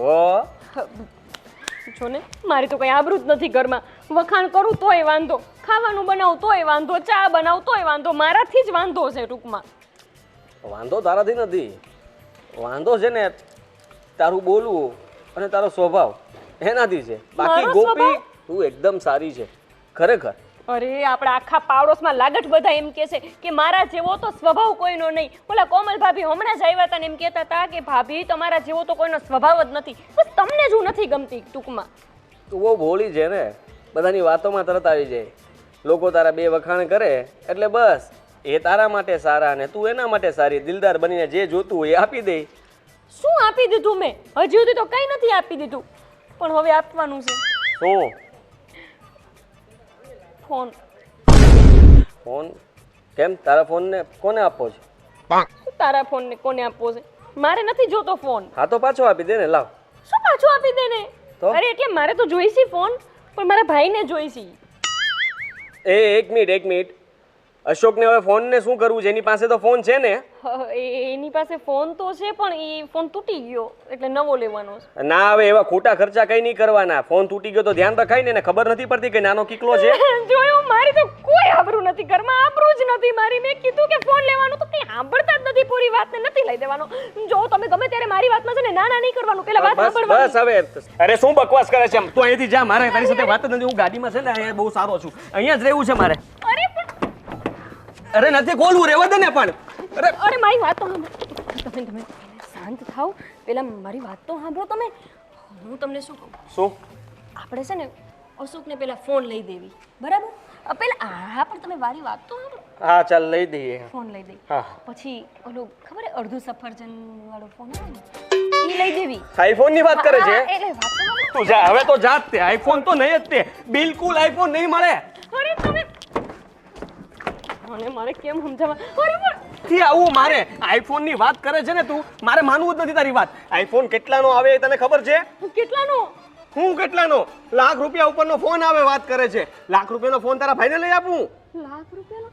છો ને મારી તો કંઈ આબરૂ જ નથી ઘરમાં. વખાણ કરું તોય વાંધો, ખાવાનું બનાવું તોય વાંધો, ચા બનાવું તોય વાંધો, મારાથી જ વાંધો છે ટૂંકમાં. વાંધો તારાથી નથી, વાંધો છે ને તારું બોલવું અને તારો સ્વભાવ એનાથી છે. બાકી મારો ગોપી સ્વભાવ? તું એકદમ સારી છે ખરેખર. અરે આપણા આખા પાડોશમાં લાગટ બધા એમ કહે છે કે મારા જેવો તો સ્વભાવ કોઈનો નહીં. ઓલા કોમલ ભાભી હમણાં જ આવ્યા હતા ને એમ કહેતા હતા કે ભાભી તમારા જેવો તો કોઈનો સ્વભાવ જ નથી. બસ તમને જ હું નથી ગમતી ટૂંકમાં. તું બહુ ભોળી છે ને, બધાની વાતોમાં તરત આવી જાય. લોકો તારા બે વખાણ કરે એટલે બસ એ તારા માટે સારા ને તું એના માટે સારી. દિલદાર બનીને જે જોતું હોય એ આપી દે. શું આપી દીધું મેં? હજી સુધી તો કંઈ નથી આપી દીધું, પણ હવે આપવાનું છે. શું? ફોન. ફોન? કેમ તારા ફોનને કોને આપવો છે? તારા ફોનને કોને આપવો છે? મારે નથી જોતો ફોન. હા તો પાછો આપી દે ને, લાવ. શું પાછો આપી દે ને? તો? અરે એટલે મારે તો જોઈશી ફોન, પણ મારા ભાઈને જોઈશી. એક મિનિટ. અશોકને હવે ફોનને શું કરવું છે? એની પાસે તો ફોન છે ને? એની પાસે ફોન તો છે પણ એ ફોન તૂટી ગયો એટલે નવો લેવાનો છે. ના હવે એવા ખોટા ખર્ચા કઈ નહીં કરવાના. ફોન તૂટી ગયો તો ધ્યાન રખાય ને, એને ખબર નથી પડતી કે નાનો કિકલો છે. જોયું, મારી તો કોઈ આબરૂ નથી ઘરમાં, આબરૂ જ નથી મારી. મેં કીધું કે ફોન લેવાનું તો કંઈ સાંભળતા જ નથી, પૂરી વાતને નથી લઈ દેવાનો. જો તમે ગમે ત્યારે મારી વાતમાં છે ને ના નહીં કરવાનું, પેલા વાત સાંભળવાની. બસ હવે. અરે શું બકવાસ કરે છે? તું અહીંયાથી જા, મારે તારી સાથે વાત જ નથી. હું ગાડીમાં છે ને અહીંયા બહુ સારો છું, અહીંયા જ રહેવું છે મારે. અરે નથી ખોલવું, રહેવા દે ને. પણ અરે મારી વાત તો સાંભળો. તમે શાંત થાઓ, પેલા મારી વાત તો સાંભળો તમે. હું તમને શું કહું? શું? આપણે છે ને અશોકને પેલા ફોન લઈ દેવી, બરાબર? પેલા હા પણ તમે મારી વાત તો સાંભળો. હા ચાલ લઈ દઈએ. ફોન લઈ દઈ, હા પછી ઓલું ખબર હે અડધું સફરજન વાળો ફોન આવે ને એ લઈ દેવી. આઈફોન ની વાત કરે છે? એટલે વાત તો સાંભળો. તું જા હવે તો જા જ તે આઈફોન તો નહીં જ તે બિલકુલ આઈફોન નહીં મળે અરે તમે મને મારે કેમ સમજાવવા અરે પણ થી આવું મારે આઈફોન ની વાત કરે છે ને તું મારે માનવું જ નથી તારી વાત આઈફોન કેટલાનો આવે એ તને ખબર છે કેટલાનો હું કેટલાનો લાખ રૂપિયા ઉપરનો ફોન આવે વાત કરે છે લાખ રૂપિયાનો ફોન તારા ભાઈને લઈ આપું લાખ રૂપિયાનો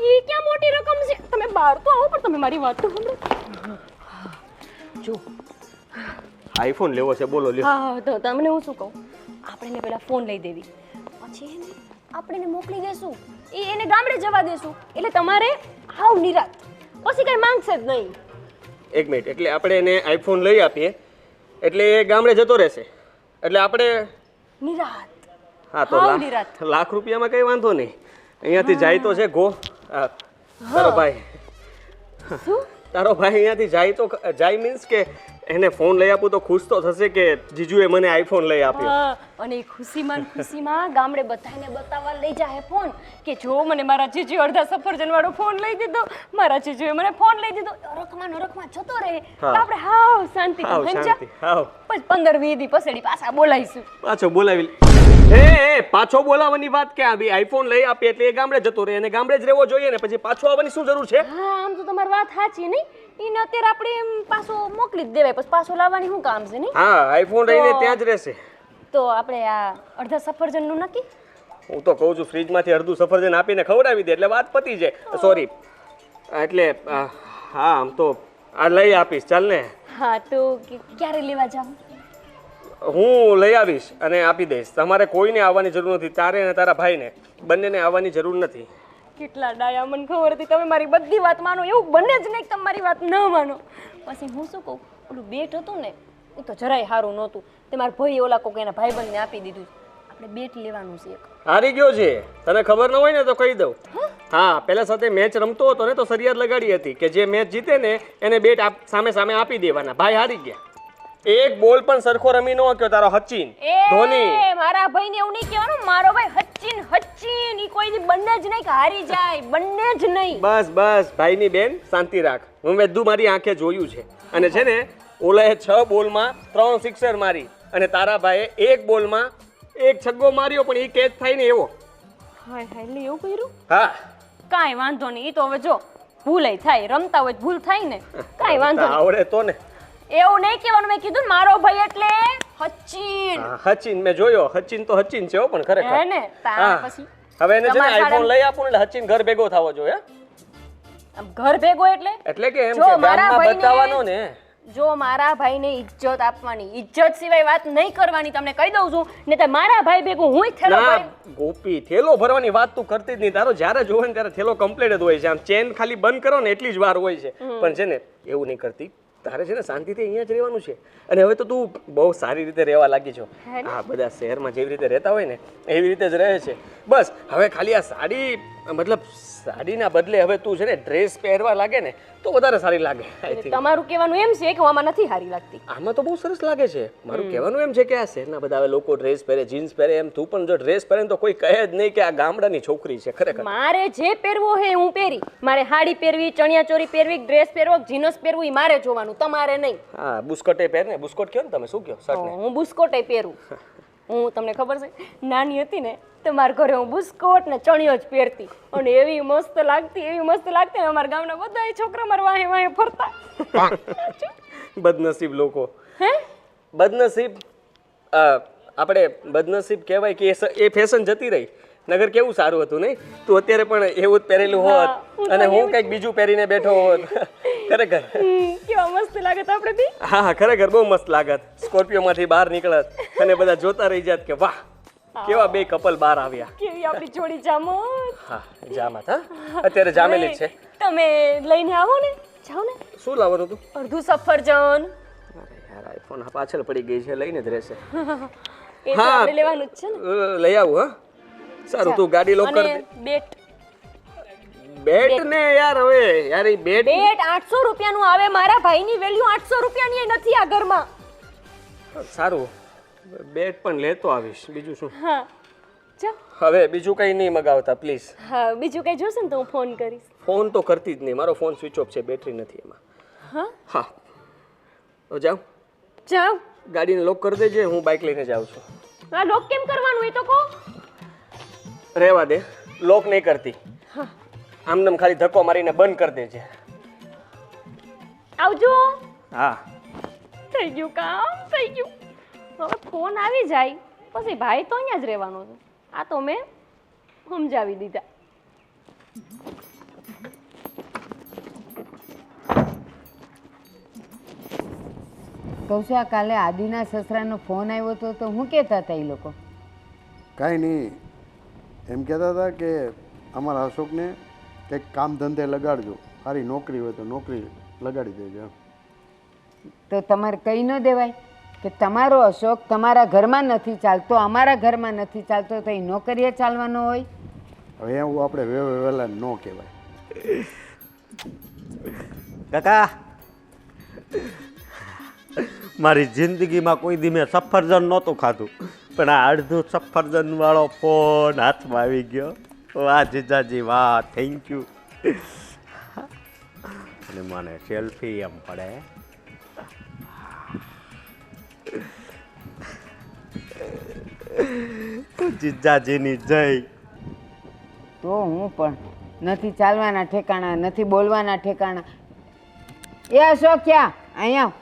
એ ક્યાં મોટી રકમ છે તમે બહાર તો આવો પણ તમે મારી વાત તો સાંભળો જો આઈફોન લેવો છે બોલો લ્યો હા તો તમને હું શું કહું આપણે એને પહેલા ફોન લઈ દેવી પછી એને આપણે એને મોકલી દેશું એને ગામડે જવા દેશું એટલે તમારે હાવ નિરાત પછી કઈ માંગશે જ નહીં એક મિનિટ એટલે આપણે એને આઈફોન લઈ આપીએ એટલે એ ગામડે જતો રહેશે એટલે આપણે નિરાત હા તો હાવ નિરાત. લાખ રૂપિયામાં કઈ વાંધો નહીં અહીંયાથી જાય તો છે ગો તારો ભાઈ તારો ભાઈ અહીંયાથી જાય તો જાય મીન્સ કે એને ફોન લઈ આપું તો ખુશ તો થશે કે જીજુએ મને આઈફોન લઈ આપ્યો હા, અને એ ખુશીમાં ગામડે બધાને બતાવવા લઈ જાય ફોન કે જો મને મારા જીજુ અડધા સફરજન વાળો ફોન લઈ દીધો મારા જીજુએ મને ફોન લઈ દીધો રખમાં જતો રહે તો હા. આપણે હાવ શાંતિ હાવ શાંતિ હાવ પછી 15-20 દી પછડી પાછા બોલાઈશું પાછો બોલાવી એ પાછો બોલાવવાની વાત ક્યાં આવી આઈફોન લઈ આપીએ એટલે એ ગામડે જતો રહે અને ગામડે જ રહેવો જોઈએ ને પછી પાછો આવવાની શું જરૂર છે હા આમ તો તમારી વાત સાચી નહીં એને અત્યારે આપણે એમ પાછો મોકલી જ દેવાય પછી પાછો લાવવાની શું કામ છે નહીં હા આઈફોન રહીને ત્યાં જ રહેશે તો આપણે આ અડધા સફરજનનું નક્કી હું તો કહું છું ફ્રીજમાંથી અડધું સફરજન આપીને ખવડાવી દે એટલે વાત પતી જાય સોરી એટલે હા આમ તો આ લઈ આપીશ ચાલ ને હા તો ક્યારે લેવા જાવ હું લઈ આવીશ અને આપી દઈશ તમારે કોઈને આવવાની જરૂર નથી તારે અને તારા ભાઈને બંનેને આવવાની જરૂર નથી કેટલા ડાયા મને ખબર હતી તમે મારી બધી વાત માનો એવું બને જ નહીં કે તમે મારી વાત ન માનો પછી હું શું કહું ઓલું બેટ હતું ને એ તો જરાય સારું નહોતું તે મારા ભાઈ ઓલા કોક એના ભાઈબંધને આપી દીધું આપણે બેટ લેવાનું છે એક હારી ગયો છે તને ખબર ન હોય ને તો કહી દઉં હા પેલા સાથે મેચ રમતો હતો ને તો ફરિયાદ લગાડી હતી કે જે મેચ જીતે ને એને બેટ સામે સામે આપી દેવાના ભાઈ હારી ગયા એક બોલ પણ સરખો રમી ન શક્યો તારો સચિન ધોની એ મારા ભાઈને એવું નહીં કહેવાનું મારો ભાઈ હચ્ચિન ઈ કોઈ દી બંને જ નહીં કે હારી જાય બંને જ નહીં બસ બસ ભાઈની બેન શાંતિ રાખ હું બધું મારી આંખે જોયું છે અને છે ને ઓલાએ 6 બોલમાં 3 સિક્સર મારી અને તારા ભાઈએ એક બોલમાં એક છગ્ગો માર્યો પણ એ કેચ થાય ને એવો હાય હાય લે એવું કર્યું હા કાંઈ વાંધો નહીં ઈ તો હવે જો ભૂલે થાય રમતા હોય ભૂલ થાય ને કાંઈ વાંધો નહીં આવડે તો ને એવું નહીં કહેવાનું મેં કીધું ને મારો ભાઈ એટલે હચ્ચિન સચિન મેં જોયો સચિન તો સચિન છે હો પણ ખરેખર હે ને તાર હા. પછી હવે એને છે ને તમારા આઈફોન લઈ આપું એટલે સચિન ઘર ભેગો થવો જોઈએ આમ ઘર ભેગો એટલે કે એમ જો કે મારા ગામમાં ભાઈને- બતાવવાનો ને જો મારા ભાઈને ઇજ્જત આપવાની ઇજ્જત સિવાય વાત નહીં કરવાની તમને કહી દઉં છું ને તો મારા ભાઈ ભેગું હું થેલો ના ભરી ગોપી થેલો ભરવાની વાત તું કરતી જ નહીં તારો જ્યારે જોવે ને ત્યારે થેલો કમ્પ્લીટ જ હોય છે આમ ચેન ખાલી બંધ કરો ને એટલી જ વાર હોય છે પણ છે ને એવું નહીં કરતી તારે છે ને શાંતિથી અહીંયા જ રહેવાનું છે અને હવે તો તું બહુ સારી રીતે રહેવા લાગી છો હા બધા શહેરમાં જેવી રીતે રહેતા હોય ને એવી રીતે જ રહે છે બસ હવે ખાલી આ સાડી મતલબ સાડીના બદલે હવે તું છે ને ડ્રેસ પહેરવા લાગે ને તો વધારે સારી લાગે આઈ થિંક તમારું કહેવાનું એમ છે કે હું આમાં નથી હારી લાગતી આમાં તો બહુ સરસ લાગે છે મારું કહેવાનું એમ છે કે આ શહેરના બધા હવે લોકો ડ્રેસ પહેરે જીન્સ પહેરે એમ તું પણ જો ડ્રેસ પહેરે ને તો કોઈ કહે જ નહીં કે આ ગામડાની છોકરી છે ખરેખર મારે જે પહેરવું હોય હું પહેરી મારે સાડી પહેરવી ચણિયા ચોરી પહેરવી ડ્રેસ પહેરવો જીન્સ પહેરવું એ મારે જોવાનું તમારે નહીં હા બુસ્કોટે પહેર ને બુસ્કોટ કયો ને તમે શું કયો શર્ટ ને હું બુસ્કોટે પહેરું હું તમને ખબર છે નાની હતી ને તો મારા ઘરે હું બુસ્કોટ ને ચણિયો જ પહેરતી અને એવી મસ્ત લાગતી ને અમારા ગામના બધા છોકરા મારા વાહે વાહે ફરતા બદનસીબ લોકો હે બદનસીબ આપણે બદનસીબ કહેવાય કે એ ફેશન જતી રહી નગર કેવું સારું હતું નહીં તું અત્યારે પણ એવું જ પહેરેલું હોત અને હું કંઈક બીજું પહેરીને બેઠો હોત ખરેખર કેવા મસ્ત લાગત આપણે બી હા હા ખરેખર બહુ મસ્ત લાગત સ્કોર્પિયોમાંથી બહાર નીકળત અને બધા જોતા રહી જાત કે વાહ કેવા બે કપલ બહાર આવ્યા કેવી આપણી જોડી જામો હા જામત હા અત્યારે જામેલી જ છે તમે લઈને આવો ને જાઓ ને શું લાવવાનું હતું અડધું સફરજન અરે યાર આઈફોન પાછળ પડી ગઈ છે લઈને જ રહેશે એ તો આપણે લેવાનું જ છે ને લઈ આવું હા સારું તું ગાડી લોક કર અને બેટ બેટ ને યાર હવે યાર એ બેટ બેટ 800 રૂપિયાનું આવે મારા ભાઈની વેલ્યુ 800 રૂપિયાની એ નથી આ ઘરમાં સારું બેટ પણ લેતો આવીશ બીજું શું હા જા હવે બીજું કંઈ નહીં મગાવતા પ્લીઝ હા બીજું કઈ જોશે ને તો હું ફોન કરીશ ફોન તો કરતી જ નહીં મારો ફોન સ્વિચ ઓફ છે બેટરી નથી એમાં હા હા તો જાઉં જાઓ ગાડીને લોક કરી દેજે, હું બાઇક લઈને જાઉં છું. આ લોક કેમ કરવાનું એ તો કહો. રહેવા દે, લોક નહીં કરતી. આમનેમ ખાલી ધક્કો મારીને બંધ કરી દેજે. આવજો. હા. થઈ ગયું કામ, થઈ ગયું. હવે ફોન આવી જાય પછી ભાઈ તો અહીંયા જ રહેવાનો છે. આ તો મેં સમજાવી દીધા. કહું છું, આ કાલે આદિના સસરાનો ફોન આવ્યો હતો તો હું કહેતા હતા એ લોકો? કાંઈ નહીં, એમ કહેતા હતા કે અમારા અશોકને કંઈક કામ ધંધે લગાડજો, સારી નોકરી હોય તો નોકરી લગાડી દેજો એમ. તો તમારે કહી ન દેવાય કે તમારો અશોક તમારા ઘરમાં નથી ચાલતો, અમારા ઘરમાં નથી ચાલતો, તો એ નોકરીએ ચાલવાનો હોય? હવે એવું આપણે વહેલા ન કહેવાય. કાકા, મારી જિંદગીમાં કોઈ દી મેં સફરજન નહોતું ખાધું, પણ આ અડધું સફરજન વાળો ફોન હાથમાં આવી ગયો. વાહ જીજાજી વાહ, થેન્ક યુ. અને મને સેલ્ફી એમ પડે. જીજાજીની જય. તો હું પણ નથી ચાલવાના ઠેકાણા, નથી બોલવાના ઠેકાણા. એ અશોક, ક્યાં? અહીંયા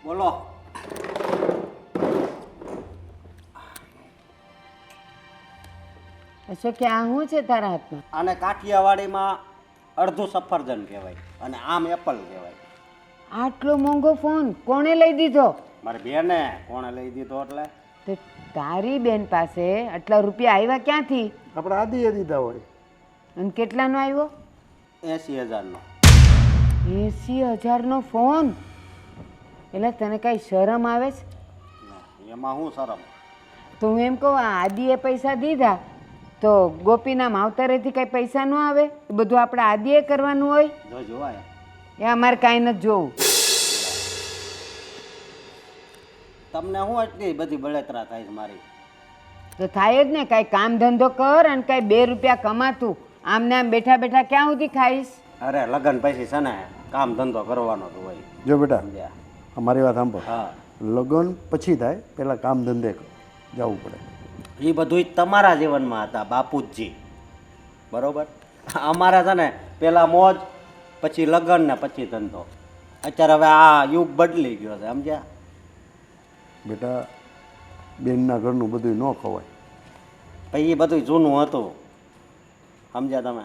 બોલો. અશોક, આ શું છે તારા હાથમાં? આને કાઠિયાવાડીમાં અડધું સફરજન કહેવાય અને આમ એપલ કહેવાય. આટલો મોંઘો ફોન કોણે લઈ દીધો? મારી બેને. કોણે લઈ દીધો એટલે? તો તારી બેન પાસે આટલા રૂપિયા આવ્યા ક્યાંથી? આપણે આદિએ દીધા હોય. અને કેટલાનો આવ્યો? 80,000નો. 80,000નો ફોન? એટલે તને કાંઈ શરમ આવે છે? એમાં શું શરમ? તો હું એમ કહું, આ આદિએ પૈસા દીધા તો ગોપીના માવતરેથી કાંઈ પૈસા ન આવે? એ બધું આપણે આદિએ કરવાનું હોય? જો જોવાય. એ અમારે કાંઈ નથી જોવું. તમને શું એટલી બધી બળતરા થાય છે મારી? તો થાય જ ને, કાંઈ કામ ધંધો કર અને કાંઈ 2 રૂપિયા કમાતું. આમને આમ બેઠા બેઠા ક્યાં સુધી ખાઈશ? અરે લગન પછી છે ને કામ ધંધો કરવાનો તો હોય. જો બેટા, સમજ્યા? અમારી વાત સાંભળ. હા. લગ્ન પછી થાય, પહેલાં કામ ધંધે જવું પડે. એ બધું તમારા જીવનમાં હતા બાપુજી, બરોબર? અમારા છે ને પેલા મોજ, પછી લગ્ન ને પછી ધંધો. અત્યારે હવે આ યુગ બદલી ગયો છે, સમજ્યા? બેટા, બેનના ઘરનું બધું ન ખવાય. પછી એ બધું જૂનું હતું, સમજ્યા તમે?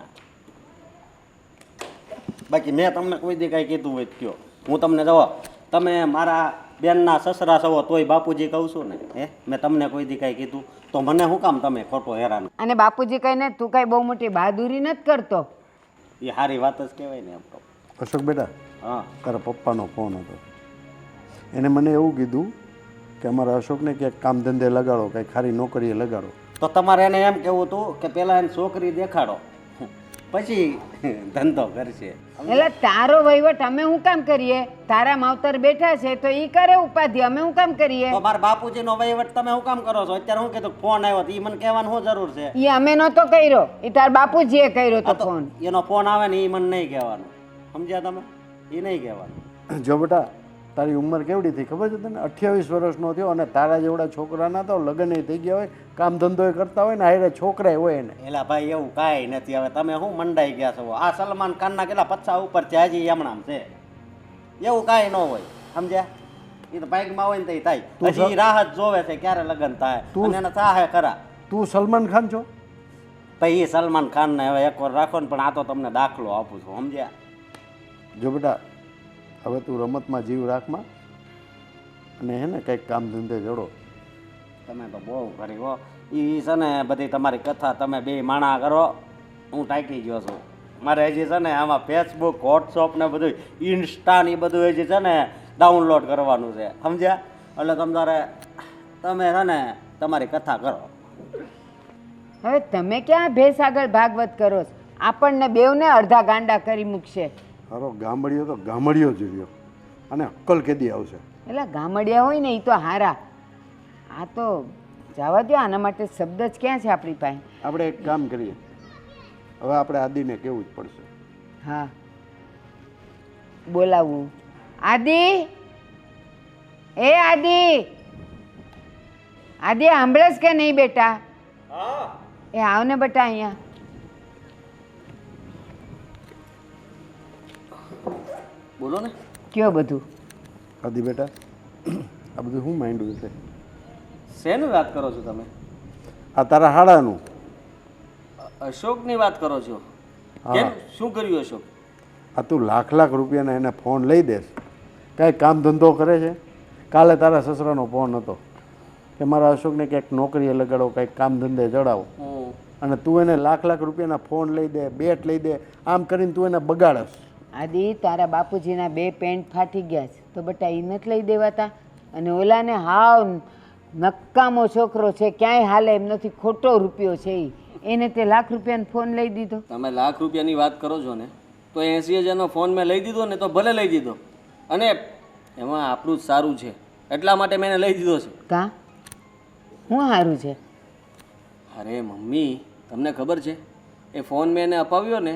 બાકી મેં તમને કોઈ દી કાંઈ કીધું હોય તો કયો. હું તમને જવા, તમે મારા બેનના સસરા છો તોય બાપુજી કહું છું ને. હે, મેં તમને કોઈ દી કાંઈ કીધું તો મને શું કામ તમે ખોટો હેરાન? અને બાપુજી કહીને તું કાંઈ બહુ મોટી બહાદુરી નથી કરતો. એ સારી વાત જ કહેવાય ને એમ તો. અશોક બેટા, હા. તારા પપ્પાનો ફોન હતો. એને મને એવું કીધું કે અમારા અશોકને ક્યાંક કામ ધંધે લગાડો, કંઈક ખારી નોકરીએ લગાડો. તો તમારે એને એમ કહેવું હતું કે પહેલાં એને છોકરી દેખાડો, પછી ધંધો કરશે. એટલે તારો વહીવટ અમે શું કામ કરીએ? તારા માવતર બેઠા છે તો ઈ કરે ઉપાધિ, અમે શું કામ કરીએ? તો મારા બાપુજીનો વહીવટ તમે શું કામ કરો છો? અત્યારે હું કીધું ફોન આવ્યો તો એ મને કહેવાની શું જરૂર છે? ઈ અમે નહોતો કર્યો, ઈ તાર બાપુજીએ કર્યો તો ફોન. એનો ફોન આવે ને એ મને નહીં કહેવાનું, સમજ્યા તમે? એ નહીં કહેવાનું. જો બેટા, તારી ઉંમર કેવડી થઈ ખબર છે તને? 28 વર્ષનો થયો અને તારા જેવડા છોકરાના તો લગ્ન થઈ ગયા હોય, કામ ધંધો કરતા હોય ને, હારે છોકરાય હોય એને. એલા ભાઈ એવું કાંઈ નથી. હવે તમે શું મંડાઈ ગયા છો? આ સલમાન ખાનના કેટલા 50 ઉપર છે, હજી એમણામ છે. એવું કાંઈ ન હોય, સમજ્યા? એ તો બાઇકમાં હોય ને તો થાય. હજી ઈ રાહ જ જોવે છે ક્યારે લગ્ન થાય, અને એને થાહે ખરા. તું સલમાન ખાન છો? ભાઈ એ સલમાન ખાનને હવે એકવાર રાખો ને, પણ આ તો તમને દાખલો આપું છું, સમજ્યા? જો બેટા, હવે તું રમતમાં જીવ રાખમાં અને હે ને કંઈક કામ ધંધે જોડો. તમે તો બહુ કરી હો. એ છે ને બધી તમારી કથા તમે બે માણા કરો, હું ટાંકી ગયો છું. મારે હજી છે ને આમાં ફેસબુક, વોટ્સઅપ ને બધું, ઇન્સ્ટા ને એ બધું હજી છે ને ડાઉનલોડ કરવાનું છે, સમજ્યા? એટલે તમે છે ને તમારી કથા કરો. હવે તમે ક્યાં ભેસ આગળ ભાગવત કરો છો? આપણને બેવને અડધા ગાંડા કરી મૂકશે. હારો ગામડિયો તો ગામડિયો જ રહ્યો, અને અક્કલ કેદી આવશે? એટલે ગામડિયા હોય ને એ તો હારા. આ તો જવા દો, આના માટે શબ્દ જ ક્યાં છે આપણી પાસે? આપણે એક કામ કરીએ, હવે આપણે આદિને કહેવું જ પડશે. હા, બોલાવવું. આદિ, એ આદિ આદિ સાંભળેશ કે નહીં બેટા? એ આવ ને બેટા અહીંયા. બોલો ને. કયો બધું? આદિ બેટા, આ બધું શું માંડ્યું છે? શેની વાત કરો છો તમે? આ તારા હાડાનું. અશોકની વાત કરો છો? કેમ, શું કર્યું અશોક? આ તું લાખ લાખ રૂપિયાના એને ફોન લઈ દેશ, કાંઈ કામ ધંધો કરે છે? કાલે તારા સસરાનો ફોન હતો કે મારા અશોકને ક્યાંક નોકરીએ લગાડો, કંઈક કામ ધંધે ચડાવો, અને તું એને લાખ લાખ રૂપિયાના ફોન લઈ દે, બેટ લઈ દે, આમ કરીને તું એને બગાડસ. આદિ તારા બાપુજીના 2 પેન્ટ ફાટી ગયા છે તો બેટા એ નથી લઈ દેવાતા? અને ઓલાને હાવ નકામો છોકરો છે, ક્યાંય હાલે એમ નથી, ખોટો રૂપિયો છે એને તે લાખ રૂપિયાનો ફોન લઈ દીધો. તમે લાખ રૂપિયાની વાત કરો છો ને, તો 80,000નો ફોન મેં લઈ દીધો ને તો ભલે લઈ દીધો, અને એમાં આપણું જ સારું છે એટલા માટે મેં એને લઈ દીધો છે. કાં શું સારું છે? અરે મમ્મી, તમને ખબર છે એ ફોન મેં એને અપાવ્યો ને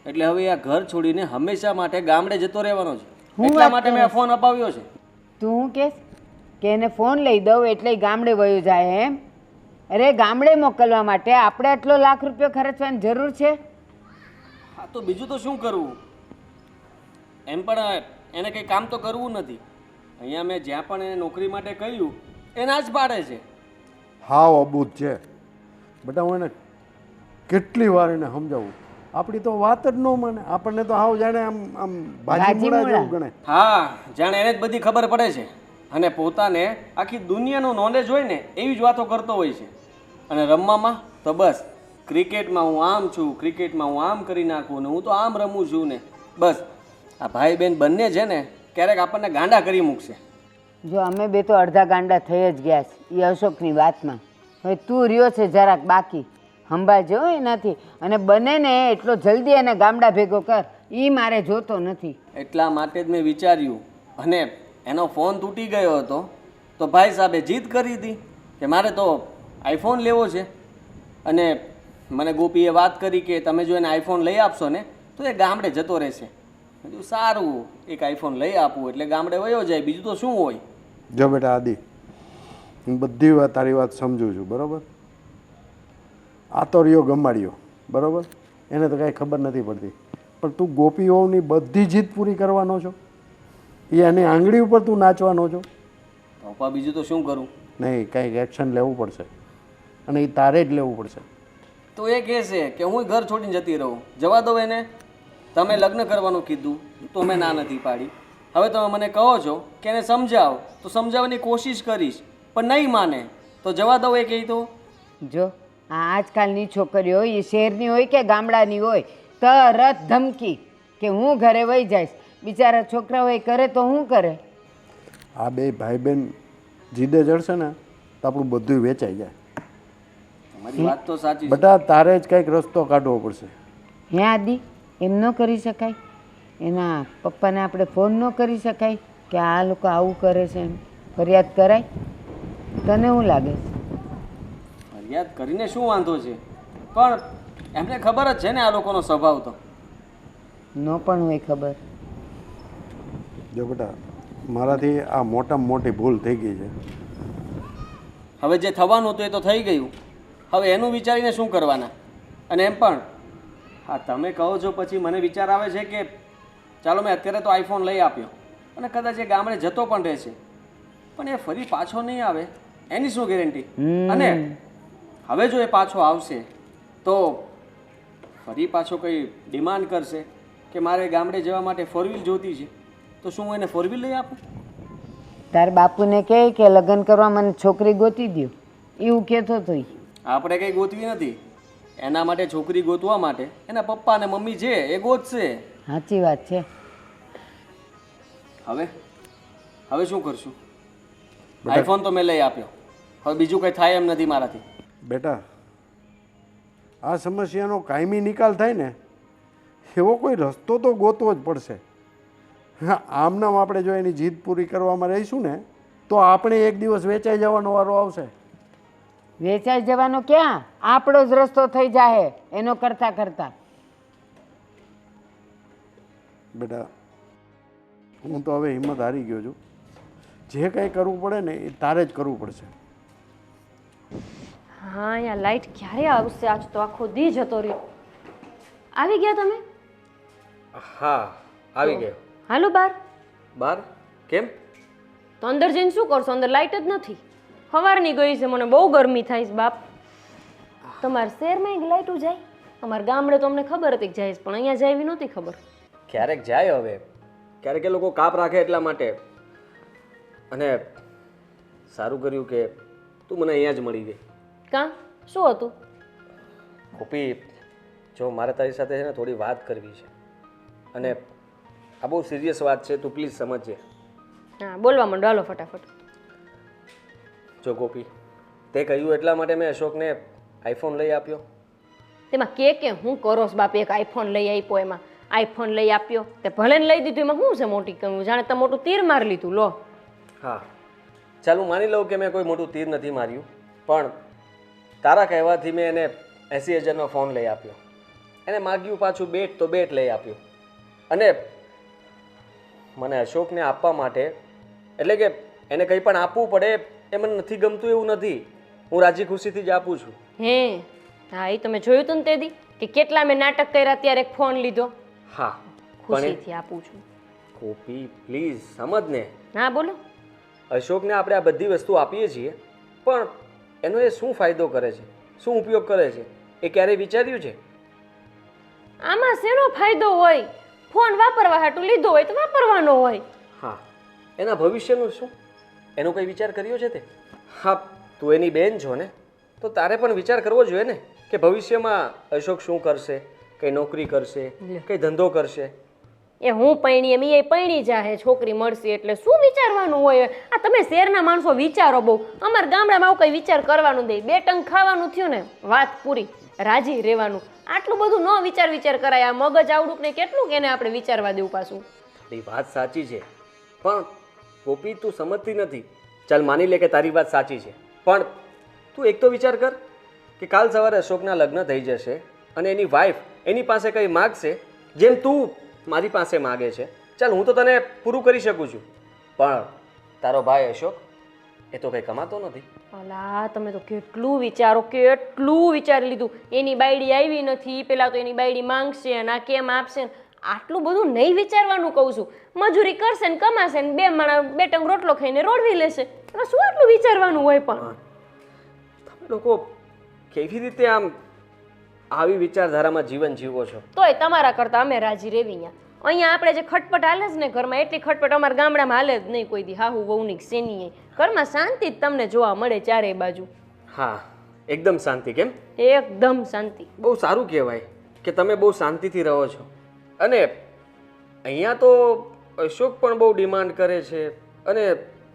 એટલે હવે આ ઘર છોડીને હંમેશા માટે ગામડે જતો રહેવાનો છે, એટલા માટે મેં આ ફોન અપાવ્યો છે. તું શું કહેશ કે એને ફોન લઈ દઉં એટલે ઈ ગામડે વયો જાય એમ? અરે ગામડે મોકલવા માટે આપણે આટલો લાખ રૂપિયો ખર્ચવાની જરૂર છે? હા તો બીજું તો શું કરવું? એમ પણ એને કંઈ કામ તો કરવું નથી. અહીંયા મેં જ્યાં પણ એને નોકરી માટે કહ્યું એ ના જ પાડે છે. હાવ અબૂત છે બેટા. હું એને કેટલી વાર એને સમજાવું, આપણી તો વાત જ ન માને. આપણને તો હાવ જાણે આમ આમ ભાજી મૂળા જેવું ગણે. હા, જાણે એને જ બધી ખબર પડે છે અને પોતાને આખી દુનિયાનું નોલેજ હોય ને એવી જ વાતો કરતો હોય છે. અને રમવામાં તો બસ ક્રિકેટમાં હું આમ છું, ક્રિકેટમાં હું આમ કરી નાખું ને હું તો આમ રમું છું ને બસ. આ ભાઈ બહેન બંને છે ને ક્યારેક આપણને ગાંડા કરી મૂકશે. જો અમે બે તો અડધા ગાંડા થઈ જ ગયા છે એ અશોકની વાતમાં. હવે તું રહ્યો છે જરાક બાકી, સંભાળજો એનાથી. અને બને ને એટલો જલ્દી એને ગામડા ભેગો કર, એ મારે જોતો નથી. એટલા માટે જ મેં વિચાર્યું. અને એનો ફોન તૂટી ગયો હતો તો ભાઈ સાહેબે જીદ કરી હતી કે મારે તો આઈફોન લેવો છે. અને મને ગોપીએ વાત કરી કે તમે જો એને આઈફોન લઈ આપશો ને તો એ ગામડે જતો રહેશે. મેં કીધું સારું, એક આઈફોન લઈ આપું એટલે ગામડે વયો જાય, બીજું તો શું હોય. જો બેટા આદિ, હું બધી વાત તારી વાત સમજું છું, બરાબર. આ તો રહ્યો ગમાડ્યો, બરાબર, એને તો કાંઈ ખબર નથી પડતી. પણ તું ગોપીઓની બધી જીદ પૂરી કરવાનો છો? એ એની આંગળી ઉપર તું નાચવાનો છો? પપ્પા બીજું તો શું કરું? નહીં, કંઈક એક્શન લેવું પડશે, અને એ તારે જ લેવું પડશે. તો એ કહેશે કે હું ઘર છોડીને જતી રહું. જવા દો એને. તમે લગ્ન કરવાનું કીધું તો મેં ના નથી પાડી. હવે તમે મને કહો છો કે એને સમજાવ, તો સમજાવવાની કોશિશ કરીશ, પણ નહીં માને તો જવા દો. એ કહી તો જો આ આજકાલની છોકરીઓ એ શહેરની હોય કે ગામડાની હોય, તરત ધમકી કે હું ઘરે વહી જઈશ. બિચારા છોકરાઓ એ કરે તો શું કરે? આ બે ભાઈ બહેન જીદે ચડશે ને તો આપણું બધું વેચાઈ જાય. તમારી વાત તો સાચી છે. બેટા તારે જ કંઈક રસ્તો કાઢવો પડશે. હે આદિ, એમ ન કરી શકાય? એના પપ્પાને આપણે ફોન ન કરી શકાય કે આ લોકો આવું કરે છે એમ ફરિયાદ કરાય? તને શું લાગે છે? ફરિયાદ કરીને શું વાંધો છે? પણ એમને ખબર જ છે ને આ લોકોનો સ્વભાવ તો. ન પણ હોય ખબર. જો બેટા, મારાથી આ મોટામાં મોટી ભૂલ થઈ ગઈ છે. હવે જે થવાનું હતું એ તો થઈ ગયું. હવે એનું વિચારીને શું કરવાના? અને એમ પણ હા, તમે કહો છો પછી મને વિચાર આવે છે કે ચાલો મેં અત્યારે તો આઈફોન લઈ આપ્યો અને કદાચ એ ગામડે જતો પણ રહેશે, પણ એ ફરી પાછો નહીં આવે એની શું ગેરંટી? અને હવે જો એ પાછો આવશે તો ફરી પાછો કંઈ ડિમાન્ડ કરશે કે મારે ગામડે જવા માટે 4 વ્હીલ જોતી છે, તો શું હું એને 4 વ્હીલ લઈ આપું? તાર બાપુને કહે કે લગ્ન કરવા મને છોકરી ગોતી દો, એવું કહેતો હતો. આપણે કંઈ ગોતવી નથી. એના માટે છોકરી ગોતવા માટે એના પપ્પા અને મમ્મી છે એ ગોતશે. સાચી વાત છે. હવે શું કરશું? આઈફોન તો મેં લઈ આપ્યો, હવે બીજું કંઈ થાય એમ નથી મારાથી. બેટા, આ સમસ્યાનો કાયમી નિકાલ થાય ને એવો કોઈ રસ્તો તો ગોતવો જ પડશે. હા, આમનામ આપણે જો એની જીદ પૂરી કરવામાં રહીશું ને તો આપણે એક દિવસ વેચાઈ જવાનો વારો આવશે. વેચાઈ જવાનો ક્યાં, આપણો જ રસ્તો થઈ જાય એનો કરતા કરતા. બેટા, હું તો હવે હિંમત હારી ગયો છું. જે કંઈ કરવું પડે ને એ તારે જ કરવું પડશે. હા અહીંયા લાઈટ ક્યારે આવશે? આજ તો આખો દી જતો રહ્યો. આવી ગયા તમે? હા આવી ગયો. હાલો બાર. બાર કેમ? તો અંદર જઈને શું કરશો? અંદર લાઈટ જ નથી. સવારની ગઈ છે, મને બહુ ગરમી થાય છે બાપ. તમારા શહેરમાં એક લાઈટું જાય? અમારા ગામડે તો અમને ખબર હતી કે જાય છે, પણ અહીંયા જાય એવી નહોતી ખબર. ક્યારેક જાય, હવે ક્યારેક એ લોકો કાપ રાખે એટલા માટે. અને સારું કર્યું કે તું મને અહીંયા જ મળી ગઈ. કાં શું હતું? ગોપી, જો મારે તારી સાથે છે ને થોડી વાત કરવી છે, અને આ બહુ સિરિયસ વાત છે, તું પ્લીઝ સમજજે. હા બોલવા માંડો, હાલો ફટાફટ. જો ગોપી, તે કહ્યું એટલા માટે મેં અશોકને આઈફોન લઈ આપ્યો. તેમાં કે હું કરો છો બાપ? એક આઈફોન લઈ આપ્યો, એમાં આઈફોન લઈ આપ્યો તે ભલે ને લઈ દીધું, એમાં શું છે મોટી કમી? જાણે તમે મોટું તીર મારી લીધું. લો હા ચાલ, હું માની લઉં કે મેં કોઈ મોટું તીર નથી માર્યું, પણ તારા કહેવાથી મેં એને 80,000નો ફોન લઈ આપ્યો. એને માગ્યું પાછું બેટ તો બેટ લઈ આપ્યું. અને મને અશોકને આપવા માટે, એટલે કે એને કંઈ પણ આપવું પડે એ મને નથી ગમતું એવું નથી. હું રાજી ખુશીથી જ આપું છું. હે હા, એ તમે જોયું તું ને તે દી કે કેટલા મેં નાટક કર્યા, ત્યારે એક ફોન લીધો. હા પણ ખુશીથી આપું છું. ગોપી પ્લીઝ સમજ ને. હા બોલો. અશોકને આપણે આ બધી વસ્તુ આપીએ છીએ, પણ એનો એ શું ફાયદો કરે છે, શું ઉપયોગ કરે છે, એ ક્યારેય વિચાર્યું છે? આમાં શેનો ફાયદો હોય? ફોન વાપરવા હાટું લીધો હોય તો વાપરવાનો હોય. હા, એના ભવિષ્યનું શું, એનો કંઈ વિચાર કર્યો છે તે? હા, તું એની બેન છો ને, તો તારે પણ વિચાર કરવો જોઈએ ને કે ભવિષ્યમાં અશોક શું કરશે, કઈ નોકરી કરશે, કઈ ધંધો કરશે. એ હું પૈણી એમ એ પૈણી જાહે, છોકરી મળશે એટલે શું વિચારવાનું હોય? આ તમે શહેરના માણસો વિચારો બહુ. અમારા ગામડામાં આવું કઈ વિચાર કરવાનું દે, બે ટંક ખાવાનું થયું ને વાત પૂરી, રાજી રહેવાનું. આટલું બધું ન વિચાર કરાય. આ મગજ આવડું ને કેટલું કે એને આપણે વિચારવા દેવું પાછું. એ વાત સાચી છે, પણ ગોપી તું સમજતી નથી. ચાલ માની લે કે તારી વાત સાચી છે, પણ તું એક તો વિચાર કર કે કાલ સવારે અશોકના લગ્ન થઈ જશે અને એની વાઈફ એની પાસે કંઈ માગશે, જેમ તું મારી પાસે માગે છે. ચાલ હું તો તને પૂરું કરી શકું છું, પણ તારો ભાઈ અશોક એ તો કંઈ કમાતો નથી. અલા તમે તો કેટલું વિચારો, કેટલું વિચારી લીધું. એની બાયડી આવી નથી, પેલા તો એની બાયડી માંગશે ને આ કેમ આપશે ને. આટલું બધું નહીં વિચારવાનું કહું છું. મજૂરી કરશે ને કમાશે ને બે માણસ બે ટંક રોટલો ખાઈને રોડવી લેશે. એમાં શું આટલું વિચારવાનું હોય? પણ તમે લોકો કેવી રીતે આમ આવી વિચારધારામાં જીવન જીવો છો? તોય તમારા કરતા અમે રાજી રેવી. અહીંયા આપણે જે ખટપટ હાલે છે ને ઘરમાં, એટલી ખટપટ અમારા ગામડામાં હાલે જ નહીં કોઈ દી. હાહુ વહુની શેની ઘરમાં શાંતિ જ તમને જોવા મળે ચારે બાજુ. હા એકદમ શાંતિ. કેમ? એકદમ શાંતિ. બહુ સારું કહેવાય કે તમે બહુ શાંતિથી રહો છો. અને અહીંયા તો અશોક પણ બહુ ડિમાન્ડ કરે છે અને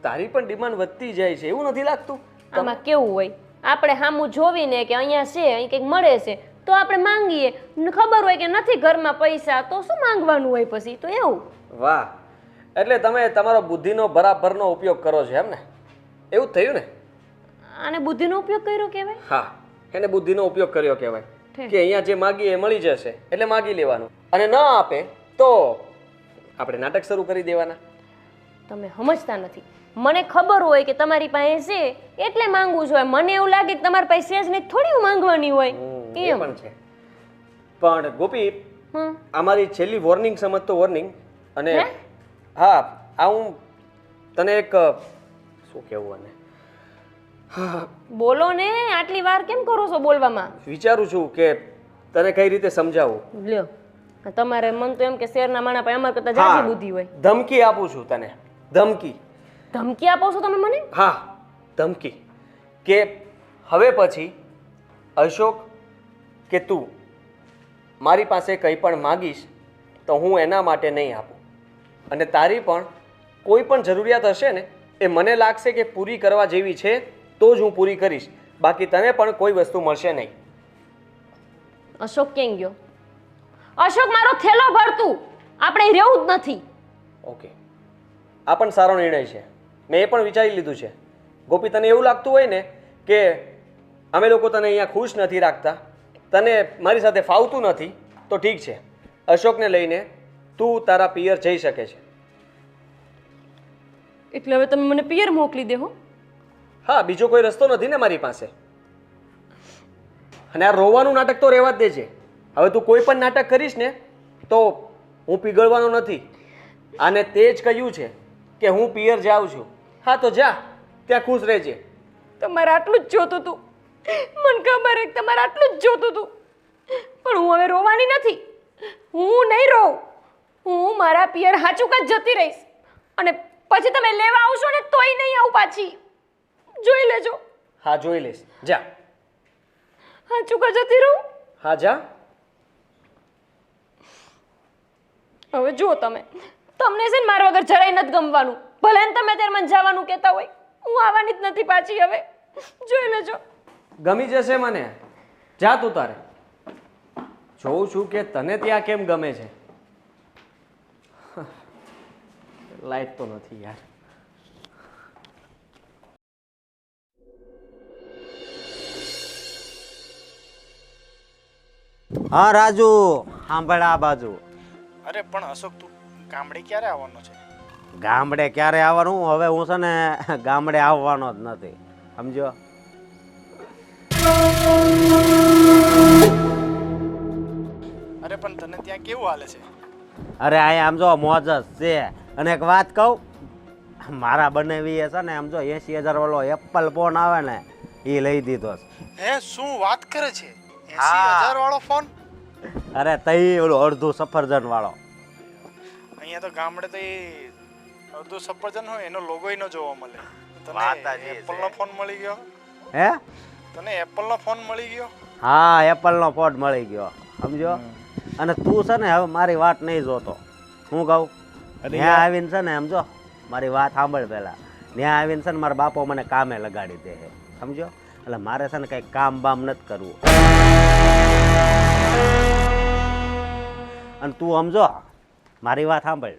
તારી પણ ડિમાન્ડ વધતી જાય છે, એવું નથી લાગતું? આમાં કેવું હોય, આપણે સામું જોવીને કે અહીંયા છે, અહીં કંઈક મળે છે તો આપણે માંગીએ. ખબર હોય કે નથી ઘરમાં પૈસા તો શું માંગવાનું હોય પછી? તો એવું. વાહ, એટલે તમે તમારો બુદ્ધિનો બરાબરનો ઉપયોગ કરો છો એમ ને? એવું જ થયું ને? આને બુદ્ધિનો ઉપયોગ કર્યો કહેવાય? હા, એને બુદ્ધિનો ઉપયોગ કર્યો કહેવાય કે અહીંયા જે માગીએ એ મળી જશે એટલે માગી લેવાનું, અને ન આપે તો આપણે નાટક શરૂ કરી દેવાના. તમે સમજતા નથી. મને ખબર હોય કે તમારી પાસે છે એટલે માંગવું જોઈએ. મને એવું લાગે કે તમારી પાસે છે જ નહીં, થોડી માંગવાની હોય. એ પણ છે. પણ ગોપી, અમારી છેલ્લી વોર્નિંગ સમજ તો વોર્નિંગ. અને હા, આ હું તને એક શું કહેવું, અને બોલો ને, આટલી વાર કેમ કરો છો બોલવામાં? વિચારું છું કે તને કઈ રીતે સમજાવું. લ્યો, તમારે મન તો એમ કે શેરના માણા પાસે અમાર કરતા જાજી બુદ્ધિ હોય. ધમકી આપું છું તને, ધમકી. ધમકી આપો છો તમે મને? હા, ધમકી કે હવે પછી અશોક કે તું મારી પાસે કંઈ પણ માગીશ તો હું એના માટે નહીં આપું, અને તારી પણ કોઈ પણ જરૂરિયાત હશે ને એ મને લાગશે કે પૂરી કરવા જેવી છે તો જ હું પૂરી કરીશ, બાકી તને પણ કોઈ વસ્તુ મળશે નહીં. અશોક ક્યાં ગયો? અશોક મારો થેલો ભરતું, આપણે રહેવું જ નથી. ઓકે, આ પણ સારો નિર્ણય છે. મેં એ પણ વિચારી લીધું છે. ગોપી, તને એવું લાગતું હોય ને કે અમે લોકો તને અહીંયા ખુશ નથી રાખતા, તને મારી સાથે ફાવતું નથી, તો ઠીક છે, અશોકને લઈને તું તારા પિયર જઈ શકે છે. એટલે હવે તમે મને પિયર મોકલી દે હો. હા, બીજો કોઈ રસ્તો નથી ને મારી પાસે. અને આ રોવાનું નાટક તો રહેવા જ દેજે. હવે તું કોઈ પણ નાટક કરીશ ને તો હું પીગળવાનો નથી. અને તે જ કહ્યું છે કે હું પિયર જાઉં છું. હા તો જા, ત્યાં ખુશ રહેજે. તમારે આટલું જ જોતું હતું. મને ખબર છે કે તમારે આટલું જ જોતું હતું. પણ હું હવે રોવાની નથી. હું નહીં રોઉં. હું મારા પિયર હાચુક જ જતી રહીશ. અને પછી તમે લેવા આવશો ને તોય નહીં આવું પાછી. જોઈ લેજો. હા, જોઈ લઈશ. જા. હાચુક જ જતી રહું. હા, જા. હવે જુઓ તમને છે ને મારા વગર જરાય નથી ગમવાનું. ભલે ને તમે ત્યારે મને જવાનું કહેતા હોય, હું આવવાની જ નથી પાછી હવે. જોઈ લેજો. ગમી જશે મને. જા તું તારે. જોઉં છું કે તને ત્યાં કેમ ગમે છે. લાઈટ તો નથી યાર. હા રાજુ, સાંભળ આ બાજુ. અરે પણ અશોક, તું ગામડે ક્યારે આવવાનો છે? ગામડે ક્યારે આવવાનું? હવે હું છે ને ગામડે આવવાનો જ નથી, સમજો. અરે પણ તને ત્યાં કેવું હાલે છે? અરે અહીંયા આમ જો મોજ જ છે. અને એક વાત કહું, મારા બનેવી છે ને આમ જો 80,000 વાળો એપલ ફોન આવે ને એ લઈ દીધો છે. હે, શું વાત કરે છે? 80,000 વાળો ફોન? અરે તઈ ઓલો અડધું સફરજન વાળો. અહીંયા તો ગામડે તો એ અડધું સફરજન હોય એનો લોગોય ન જોવા મળે. વાત જ તને એ છે. એપલનો ફોન મળી ગયો? હે? તને એપલનો ફોન મળી ગયો? હા, એપલનો ફોન મળી ગયો, સમજો. અને તું છે ને હવે મારી વાત નહીં જોતો. હું કહું, ત્યાં આવીને છે ને સમજો, મારી વાત સાંભળ પહેલા. ત્યાં આવીને છે ને મારા બાપો મને કામે લગાડી દે છે, સમજો. એટલે મારે છે ને કંઈ કામ બામ નથી કરવું. અને તું સમજો, મારી વાત સાંભળ.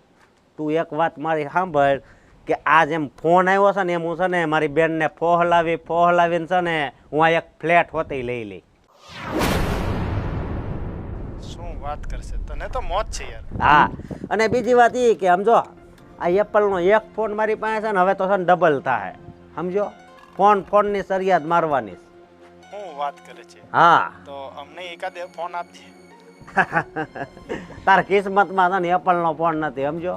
તું એક વાત મારી સાંભળ કે આ જેમ ફોન આવ્યો છે ને એમ હું છે ને મારી બેનને ફોહલાવીને છે ને હું આ એક ફ્લેટ હોતી લઈ લઈ. શું વાત કરશે? તને તો મોજ છે યાર. હા, અને બીજી વાત એ કે સમજો, આ એપલનો એક ફોન મારી પાસે છે ને હવે તો છે ને ડબલ થાય, સમજો. ફોનની સરિયાદ મારવાની. શું વાત કરે છે? હા. તો અમને એકાદ ફોન આપજે. તાર કિસ્મતમાં છે ને એપલનો ફોન નથી, સમજો.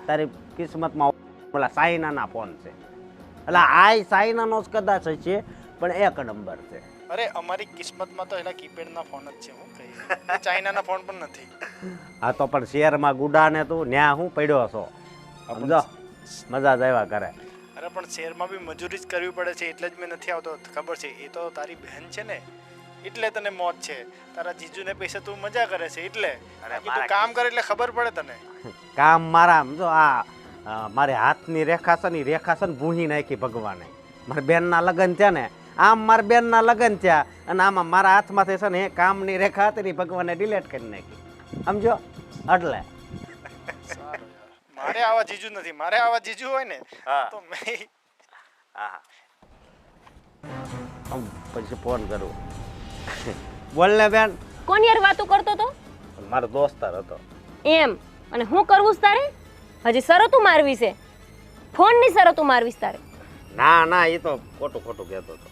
તારી કિસ્મતમાં ઓલા સાઈનાના ફોન છે. એટલે આ સાઈનાનો જ કદાચ છે પણ એક નંબર છે. અરે અમારી કિસ્મતમાં તો એના કીપેડના ફોન જ છે. હું કહી ચાઇનાના ફોન પણ નથી. હા તો પણ શહેરમાં ગુડાને તું ન્યા હું પડ્યો છો, સમજો. મજા જ આવ્યા કરે. અરે પણ શહેરમાં બી મજૂરી જ કરવી પડે છે એટલે જ મેં નથી આવતો. ખબર છે, એ તો તારી બહેન છે ને એટલે તને મોજ છે. તારા જીજુને પૈસા તું મજા કરે છે એટલે. બાકી તું કામ કરે એટલે ખબર પડે તને. કામ મારા સમજો. આ મારી હાથની રેખા છે ને એ રેખા છે ને ભૂહી નાખી ભગવાને. મારા બેનના લગ્ન થયા ને આમ મારા બેનના લગ્ન થયા અને આમાં મારા હાથમાંથી છે ને એ કામની રેખા હતી ને ભગવાને ડિલેટ કરી નાખી, સમજો. એટલે મારે આવા જીજુ નથી. મારે આવા જીજુ હોય ને તો મેં પછી ફોન કરું. બોલ ને બેન. કોણ યાર વાતો કરતો તો? મારો દોસ્તાર હતો. એમ? અને હું કરવું છે તારે? હજી શરતું મારવી છે? ફોનની શરતું મારવી છે તારે? ના ના, એ તો ખોટું કહેતો હતો.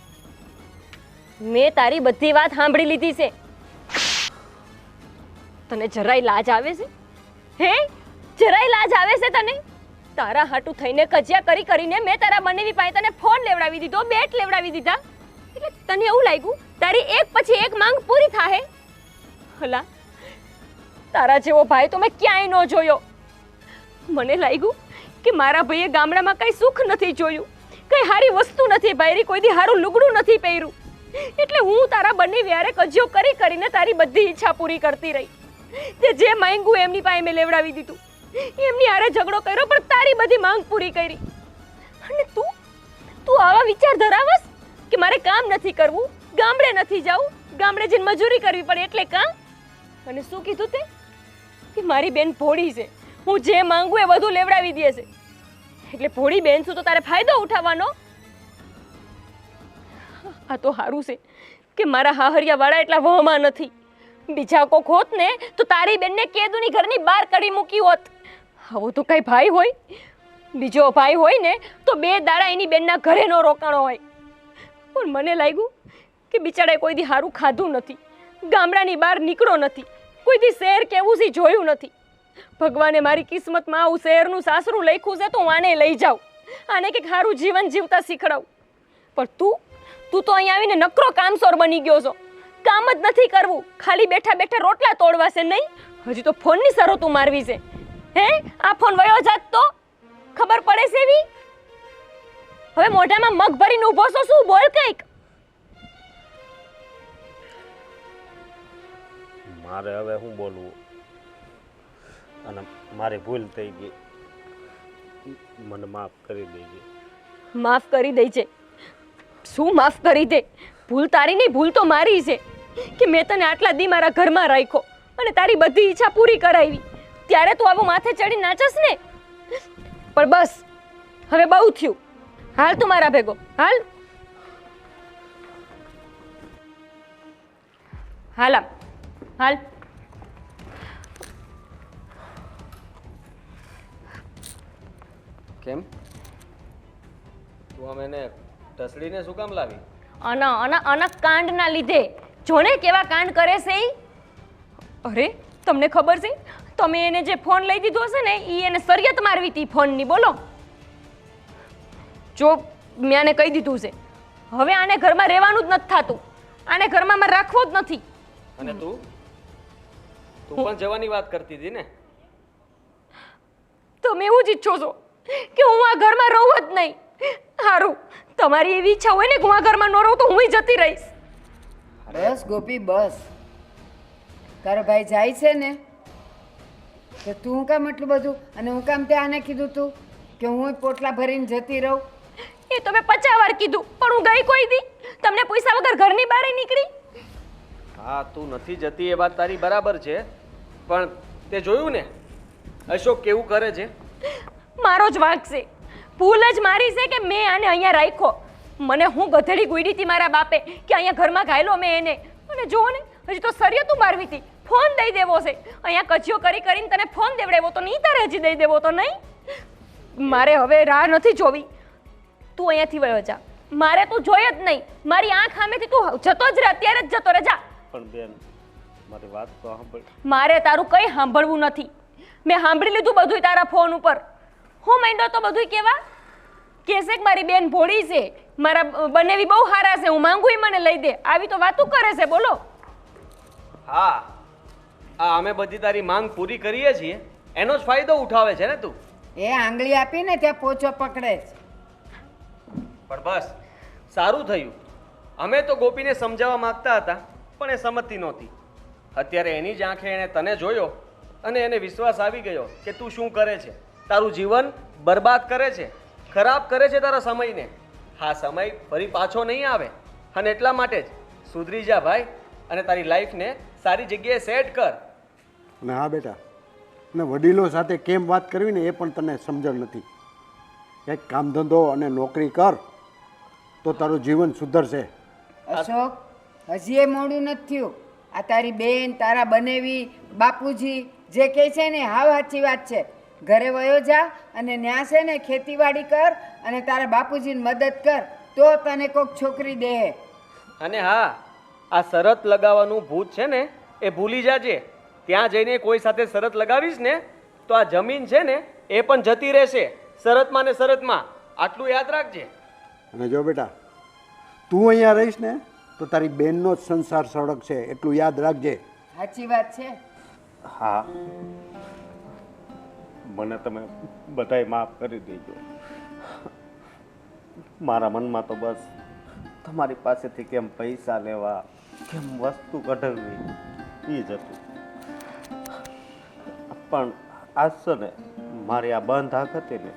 મેં તારી બધી વાત સાંભળી લીધી છે. તને જરાય લાજ આવે છે? હે, જરાય લાજ આવે છે તને? તારા હાટું થઈને કજિયા કરીને મેં તારા બનેવી પાસે તને ફોન લેવડાવી દીધો, બેટ લેવડાવી દીધા. એટલે તને એવું લાગ્યું તારી એક પછી એક માંગ પૂરી થાય? હલા, તારા જેવો ભાઈ તો મેં ક્યાંય ન જોયો. મને લાગ્યું કે મારા ભાઈએ ગામડામાં કઈ સુખ નથી જોયું, કઈ સારી વસ્તુ નથી પહેરી, કોઈ દી સારું લુગડું નથી પહેર્યું. એટલે હું તારા બંને વ્યારે કજિયો કરીને તારી બધી ઈચ્છા પૂરી કરતી રહી. તે જે માંગ્યું એમની પાસે મેં લેવડાવી દીધું. એમની હારે ઝઘડો કર્યો પણ તારી બધી માંગ પૂરી કરી. અને તું આવા વિચાર ધરાવસ કે મારે કામ નથી કરવું, ગામડે નથી જવું, ગામડે જઈને મજૂરી કરવી પડે એટલે કામ? અને શું કીધું તે કે મારી બેન ભોળી છે, હું જે માંગુ એ બધું લેવડાવી દે છે. એટલે ભોળી બેન શું તો તારે ફાયદો ઉઠાવવાનો? આ તો સારું છે કે મારા હાહરિયા વાળા એટલા વહમાં નથી. બીજા કોક હોત ને તો તારી બેનને કેદુની ઘરની બહાર કાઢી મૂકી હોત. આવો તો કઈ ભાઈ હોય બીજો ભાઈ હોય ને તો 2 દાડા એની બેનના ઘરે ન રોકાણો હોય. પણ મને લાગ્યું કે બિચારાએ કોઈ દી સારું ખાધું નથી, ગામડાની બહાર નીકળો નથી, કોઈ દી શહેર કેવું છે જોયું નથી. ભગવાને મારી કિસ્મતમાં આવું શહેરનું સાસરું લખ્યું છે તો હું આને લઈ જાઉં, આને કંઈક સારું જીવન જીવતા શીખડાવું. પણ તું તો અહીંયા આવીને નકરો કામસોર બની ગયો છો. કામ જ નથી કરવું, ખાલી બેઠા બેઠા રોટલા તોડવા છે. નહીં, હજી તો ફોનની શરતું મારવી છે. હે, આ ફોન વયો જાત તો ખબર પડે છે એવી? હવે મોઢામાં મગ ભરીને ઊભો છો, શું બોલ કંઈક. મારે હવે શું બોલવું, અને મારી ભૂલ થઈ ગઈ, મને માફ કરી દેજે. માફ કરી દઈ છે? શું માફ કરી દે? ભૂલ તારી નહીં, ભૂલ તો મારી છે કે મેં તને આટલા દી મારા ઘરમાં રાખ્યો અને તારી બધી ઈચ્છા પૂરી કરાવી. ત્યારે તું આવું માથે ચડી નાચસ ને. પણ બસ હવે બહુ થયું. હાલ તું મારા ભેગો હાલ. હાલ આમ હાલ. કેમ તું આમ એને ઢસડીને શું કામ લાવી? અન કાંડના લીધે. જોને કેવા કાંડ કરે છે ઈ. અરે તમને ખબર છે, તમે એને જે ફોન લઈ દીધો હશે ને એ એને સરિયત મારવી હતી ફોનની. બોલો, જો મેં આને કહી દીધું છે, હવે આને ઘરમાં રહેવાનું જ નથી થતું, આને ઘરમાં મારે રાખવો જ નથી. અને તું પણ જવાની વાત કરતી હતી ને? તમે એવું જ ઈચ્છો છો કે હું આ ઘરમાં રહું જ નહીં? સારું, તમારી એવી ઈચ્છા હોય ને કે હું આ ઘરમાં ન રહું તો હું જતી રહીશ. બસ ગોપી બસ. તારો ભાઈ જાય છે ને તો તું કામ એટલું બધું, અને હું કામ તે આને કીધું તું કે હું પોટલા ભરીને જતી રહું? એ તો મેં 50 વાર કીધું, પણ હું ગઈ કોઈ દી? તમને પૈસા વગર ઘરની બહાર નીકળી? હા, તું નથી જતી એ વાત તારી બરાબર છે, પણ તે જોયું ને અશોક કેવું કરે છે? મારો જ વાંક છે, ભૂલ જ મારી છે કે મેં આને અહીંયા રાખ્યો. મને હું ગધેડી ગુઈડી હતી મારા બાપે કે અહીંયા ઘરમાં ઘાયલો મેં એને. અને જુઓ ને, હજી તો સરિયતું મારવી હતી, ફોન દઈ દેવો છે. અહીંયા કચિયો કરીને તને ફોન દેવડાવ્યો તો નહીં, તારે હજી દઈ દેવો તો નહીં. મારે હવે રાહ નથી જોવી, તું અહીંયાથી વયો જા. મારે તું જોઈએ જ નહીં, મારી આંખ સામેથી તું જતો જ રહે, અત્યારે જ જતો રહે જા. પણ બેન, મારી વાત તો સાંભળ. મારે તારું કંઈ સાંભળવું નથી. મેં સાંભળી લીધું બધું તારા ફોન ઉપર. હું માંડ્યો તો બધું કેવા કહેશે કે મારી બેન ભોળી છે, મારા બનેવી બહુ સારા છે, હું માંગુ મને લઈ દે. આવી તો વાતું કરે છે. બોલો. હા, અમે બધી તારી માંગ પૂરી કરીએ છીએ, એનો જ ફાયદો ઉઠાવે છે ને તું. એ આંગળી આપીને ત્યાં પોચો પકડે છે. પણ બસ સારું થયું, અમે તો ગોપીને સમજાવવા માંગતા હતા પણ એ સમજતી નહોતી. અત્યારે એની જ આંખે એણે તને જોયો અને એને વિશ્વાસ આવી ગયો કે તું શું કરે છે, તારું જીવન બરબાદ કરે છે, ખરાબ કરે છે તારા સમયને. હા, સમય ફરી પાછો નહીં આવે, અને એટલા માટે જ સુધરી જા ભાઈ, અને તારી લાઈફને સારી જગ્યાએ સેટ કર. અને હા બેટા, અને વડીલો સાથે કેમ વાત કરવી ને એ પણ તને સમજણ નથી. એક કામ ધંધો અને નોકરી કર તો તારું જીવન સુધરશે. અશોક, હજી એ મોડું નથી થયું. આ તારી બેન, તારા બનેવી, બાપુજી જે કહે છે ને હાવ સાચી વાત છે. ઘરે વયો જા અને ન્યા છે ને ખેતીવાડી કર અને તારા બાપુજીની મદદ કર, તો તને કોઈક છોકરી દે. અને હા, આ શરત લગાવવાનું ભૂત છે ને એ ભૂલી જાજે. ત્યાં જઈને કોઈ સાથે શરત લગાવીશ ને તો આ જમીન છે ને એ પણ જતી રહેશે, શરતમાં ને શરતમાં. આટલું યાદ રાખજે. અને જો બેટા, તું અહીંયા રહીશ ને તો તારી બેનનો જ સંસાર સળગશે, એટલું યાદ રાખજે. સાચી વાત છે. હા, મને તમે બધાય માફ કરી દેજો. મારા મનમાં તો બસ તમારી પાસેથી કેમ પૈસા લેવા, કેમ વસ્તુ કઢાવવી એ જ હતું. પણ આજ છે ને મારી આ બંધ આંખ હતી ને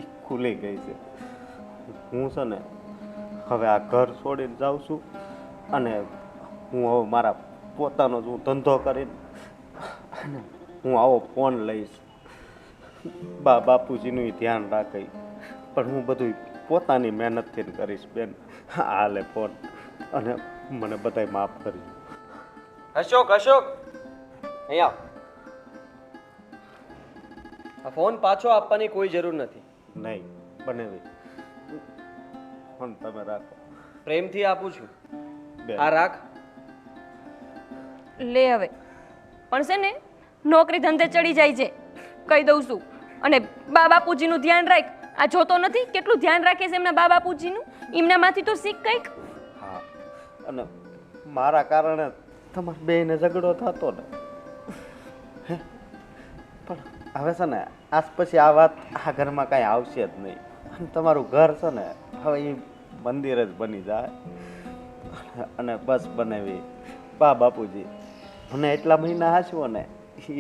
એ ખુલી ગઈ છે. હું છે ને હવે આ ઘર છોડીને જાઉં છું, અને હું હવે મારા પોતાનો જ હું ધંધો કરીને હું આવો ફોન લઈશ. બાપુજીનું ધ્યાન રાખી, પણ હું બધું પોતાની મહેનતથી કરીશ બેન. હાલે ફોન, અને મને બધાય માફ કરજો. અશોક, અશોક, અહીંયા આવ. આ ફોન પાછો આપવાની કોઈ જરૂર નથી. નહીં બનેવી ફોન તમે રાખો. પ્રેમથી આપું છું. બેન. આ રાખ. લે હવે પણ છે ને નોકરી ધંધે ચડી જાય છે કહી દઉં છું. અને બા બાપુજીનું ધ્યાન રાખ. આ જોતો નથી કેટલું ધ્યાન રાખે છે એમના બા બાપુજીનું. એમનામાંથી તો શીખ કંઈક. હા અને મારા કારણે તમારે બેયને ઝઘડો થતો ને હે? પણ હવે છે ને આજ પછી આ વાત આ ઘરમાં કાંઈ આવશે જ નહીં. અને તમારું ઘર છે ને હવે એ મંદિર જ બની જાય. અને બસ બનાવી બા બાપુજી મને એટલા મહિના હાચવો ને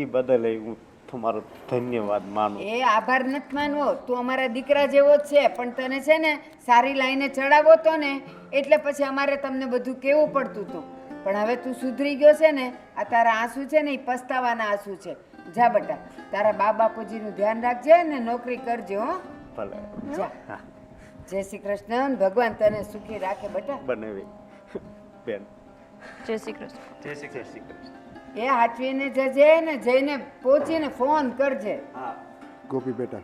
એ બદલે હું તમારો ધન્યવાદ માનું. એ આભાર નથી માનવો, તું અમારા દીકરા જેવો જ છે, પણ તને છે ને સારી લાઈને ચડાવો તો ને એટલે પછી અમારે તમને બધું કેવું પડતું હતું. પણ હવે તું સુધરી ગયો છે ને, આ તારા આંસુ છે ને એ પસ્તાવાના આંસુ છે. જા બેટા, તારા બા બાપુજીનું ધ્યાન રાખજે ને નોકરી કરજે હો. ભલે જા. જય શ્રી કૃષ્ણ. ભગવાન તને સુખી રાખે બેટા. બનાવી બેન. જય શ્રી કૃષ્ણ. જય શ્રી કૃષ્ણ. એ હાચવીને જજે ને જઈને પહોંચીને ફોન કરજે. ગોપી બેટા,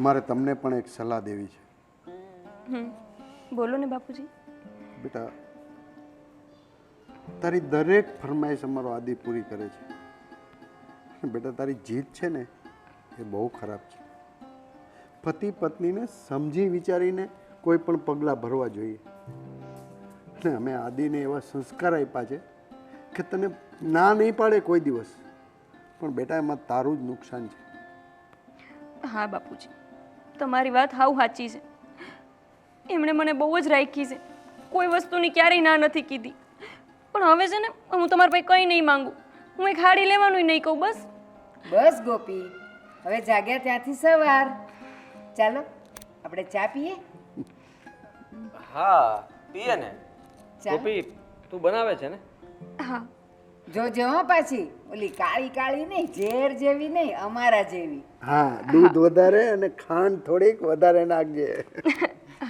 મારે તમને પણ એક સલાહ દેવી છે. બોલો ને બાપુજી. બેટા, તારી દરેક ફરમાઈશ અમારો આદિ પૂરી કરે છે. બેટા, તારી જીદ છે ને એ બહુ ખરાબ છે. પતિ પત્નીને સમજી વિચારીને કોઈ પણ પગલાં ભરવા જોઈએ. અને અમે આદિને એવા સંસ્કાર આપ્યા છે કે તને ના નહીં પાડે કોઈ દિવસ, પણ બેટા એમાં તારું જ નુકસાન છે. હા બાપુજી, તમારી વાત હાવ સાચી છે. એમણે મને બહુ જ રાખી છે, કોઈ વસ્તુની ક્યારેય ના નથી કીધી. પણ હવે છે ને હું તમારા પાસે કંઈ નહીં માંગુ. હું એક હાડી લેવાનું નહીં કહું. બસ બસ ગોપી, હવે જાગ્યા ત્યાંથી સવાર. ચાલો આપણે ચા પીએ. હા પીએ ને. ચા ગોપી તું બનાવે છે ને? હા. જોજો હો પાછી ઓલી કાળી કાળી નહીં, ઝેર જેવી નહીં, અમારા જેવી. હા, દૂધ વધારે અને ખાંડ થોડીક વધારે નાખજે.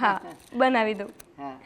હા બનાવી દઉં. હા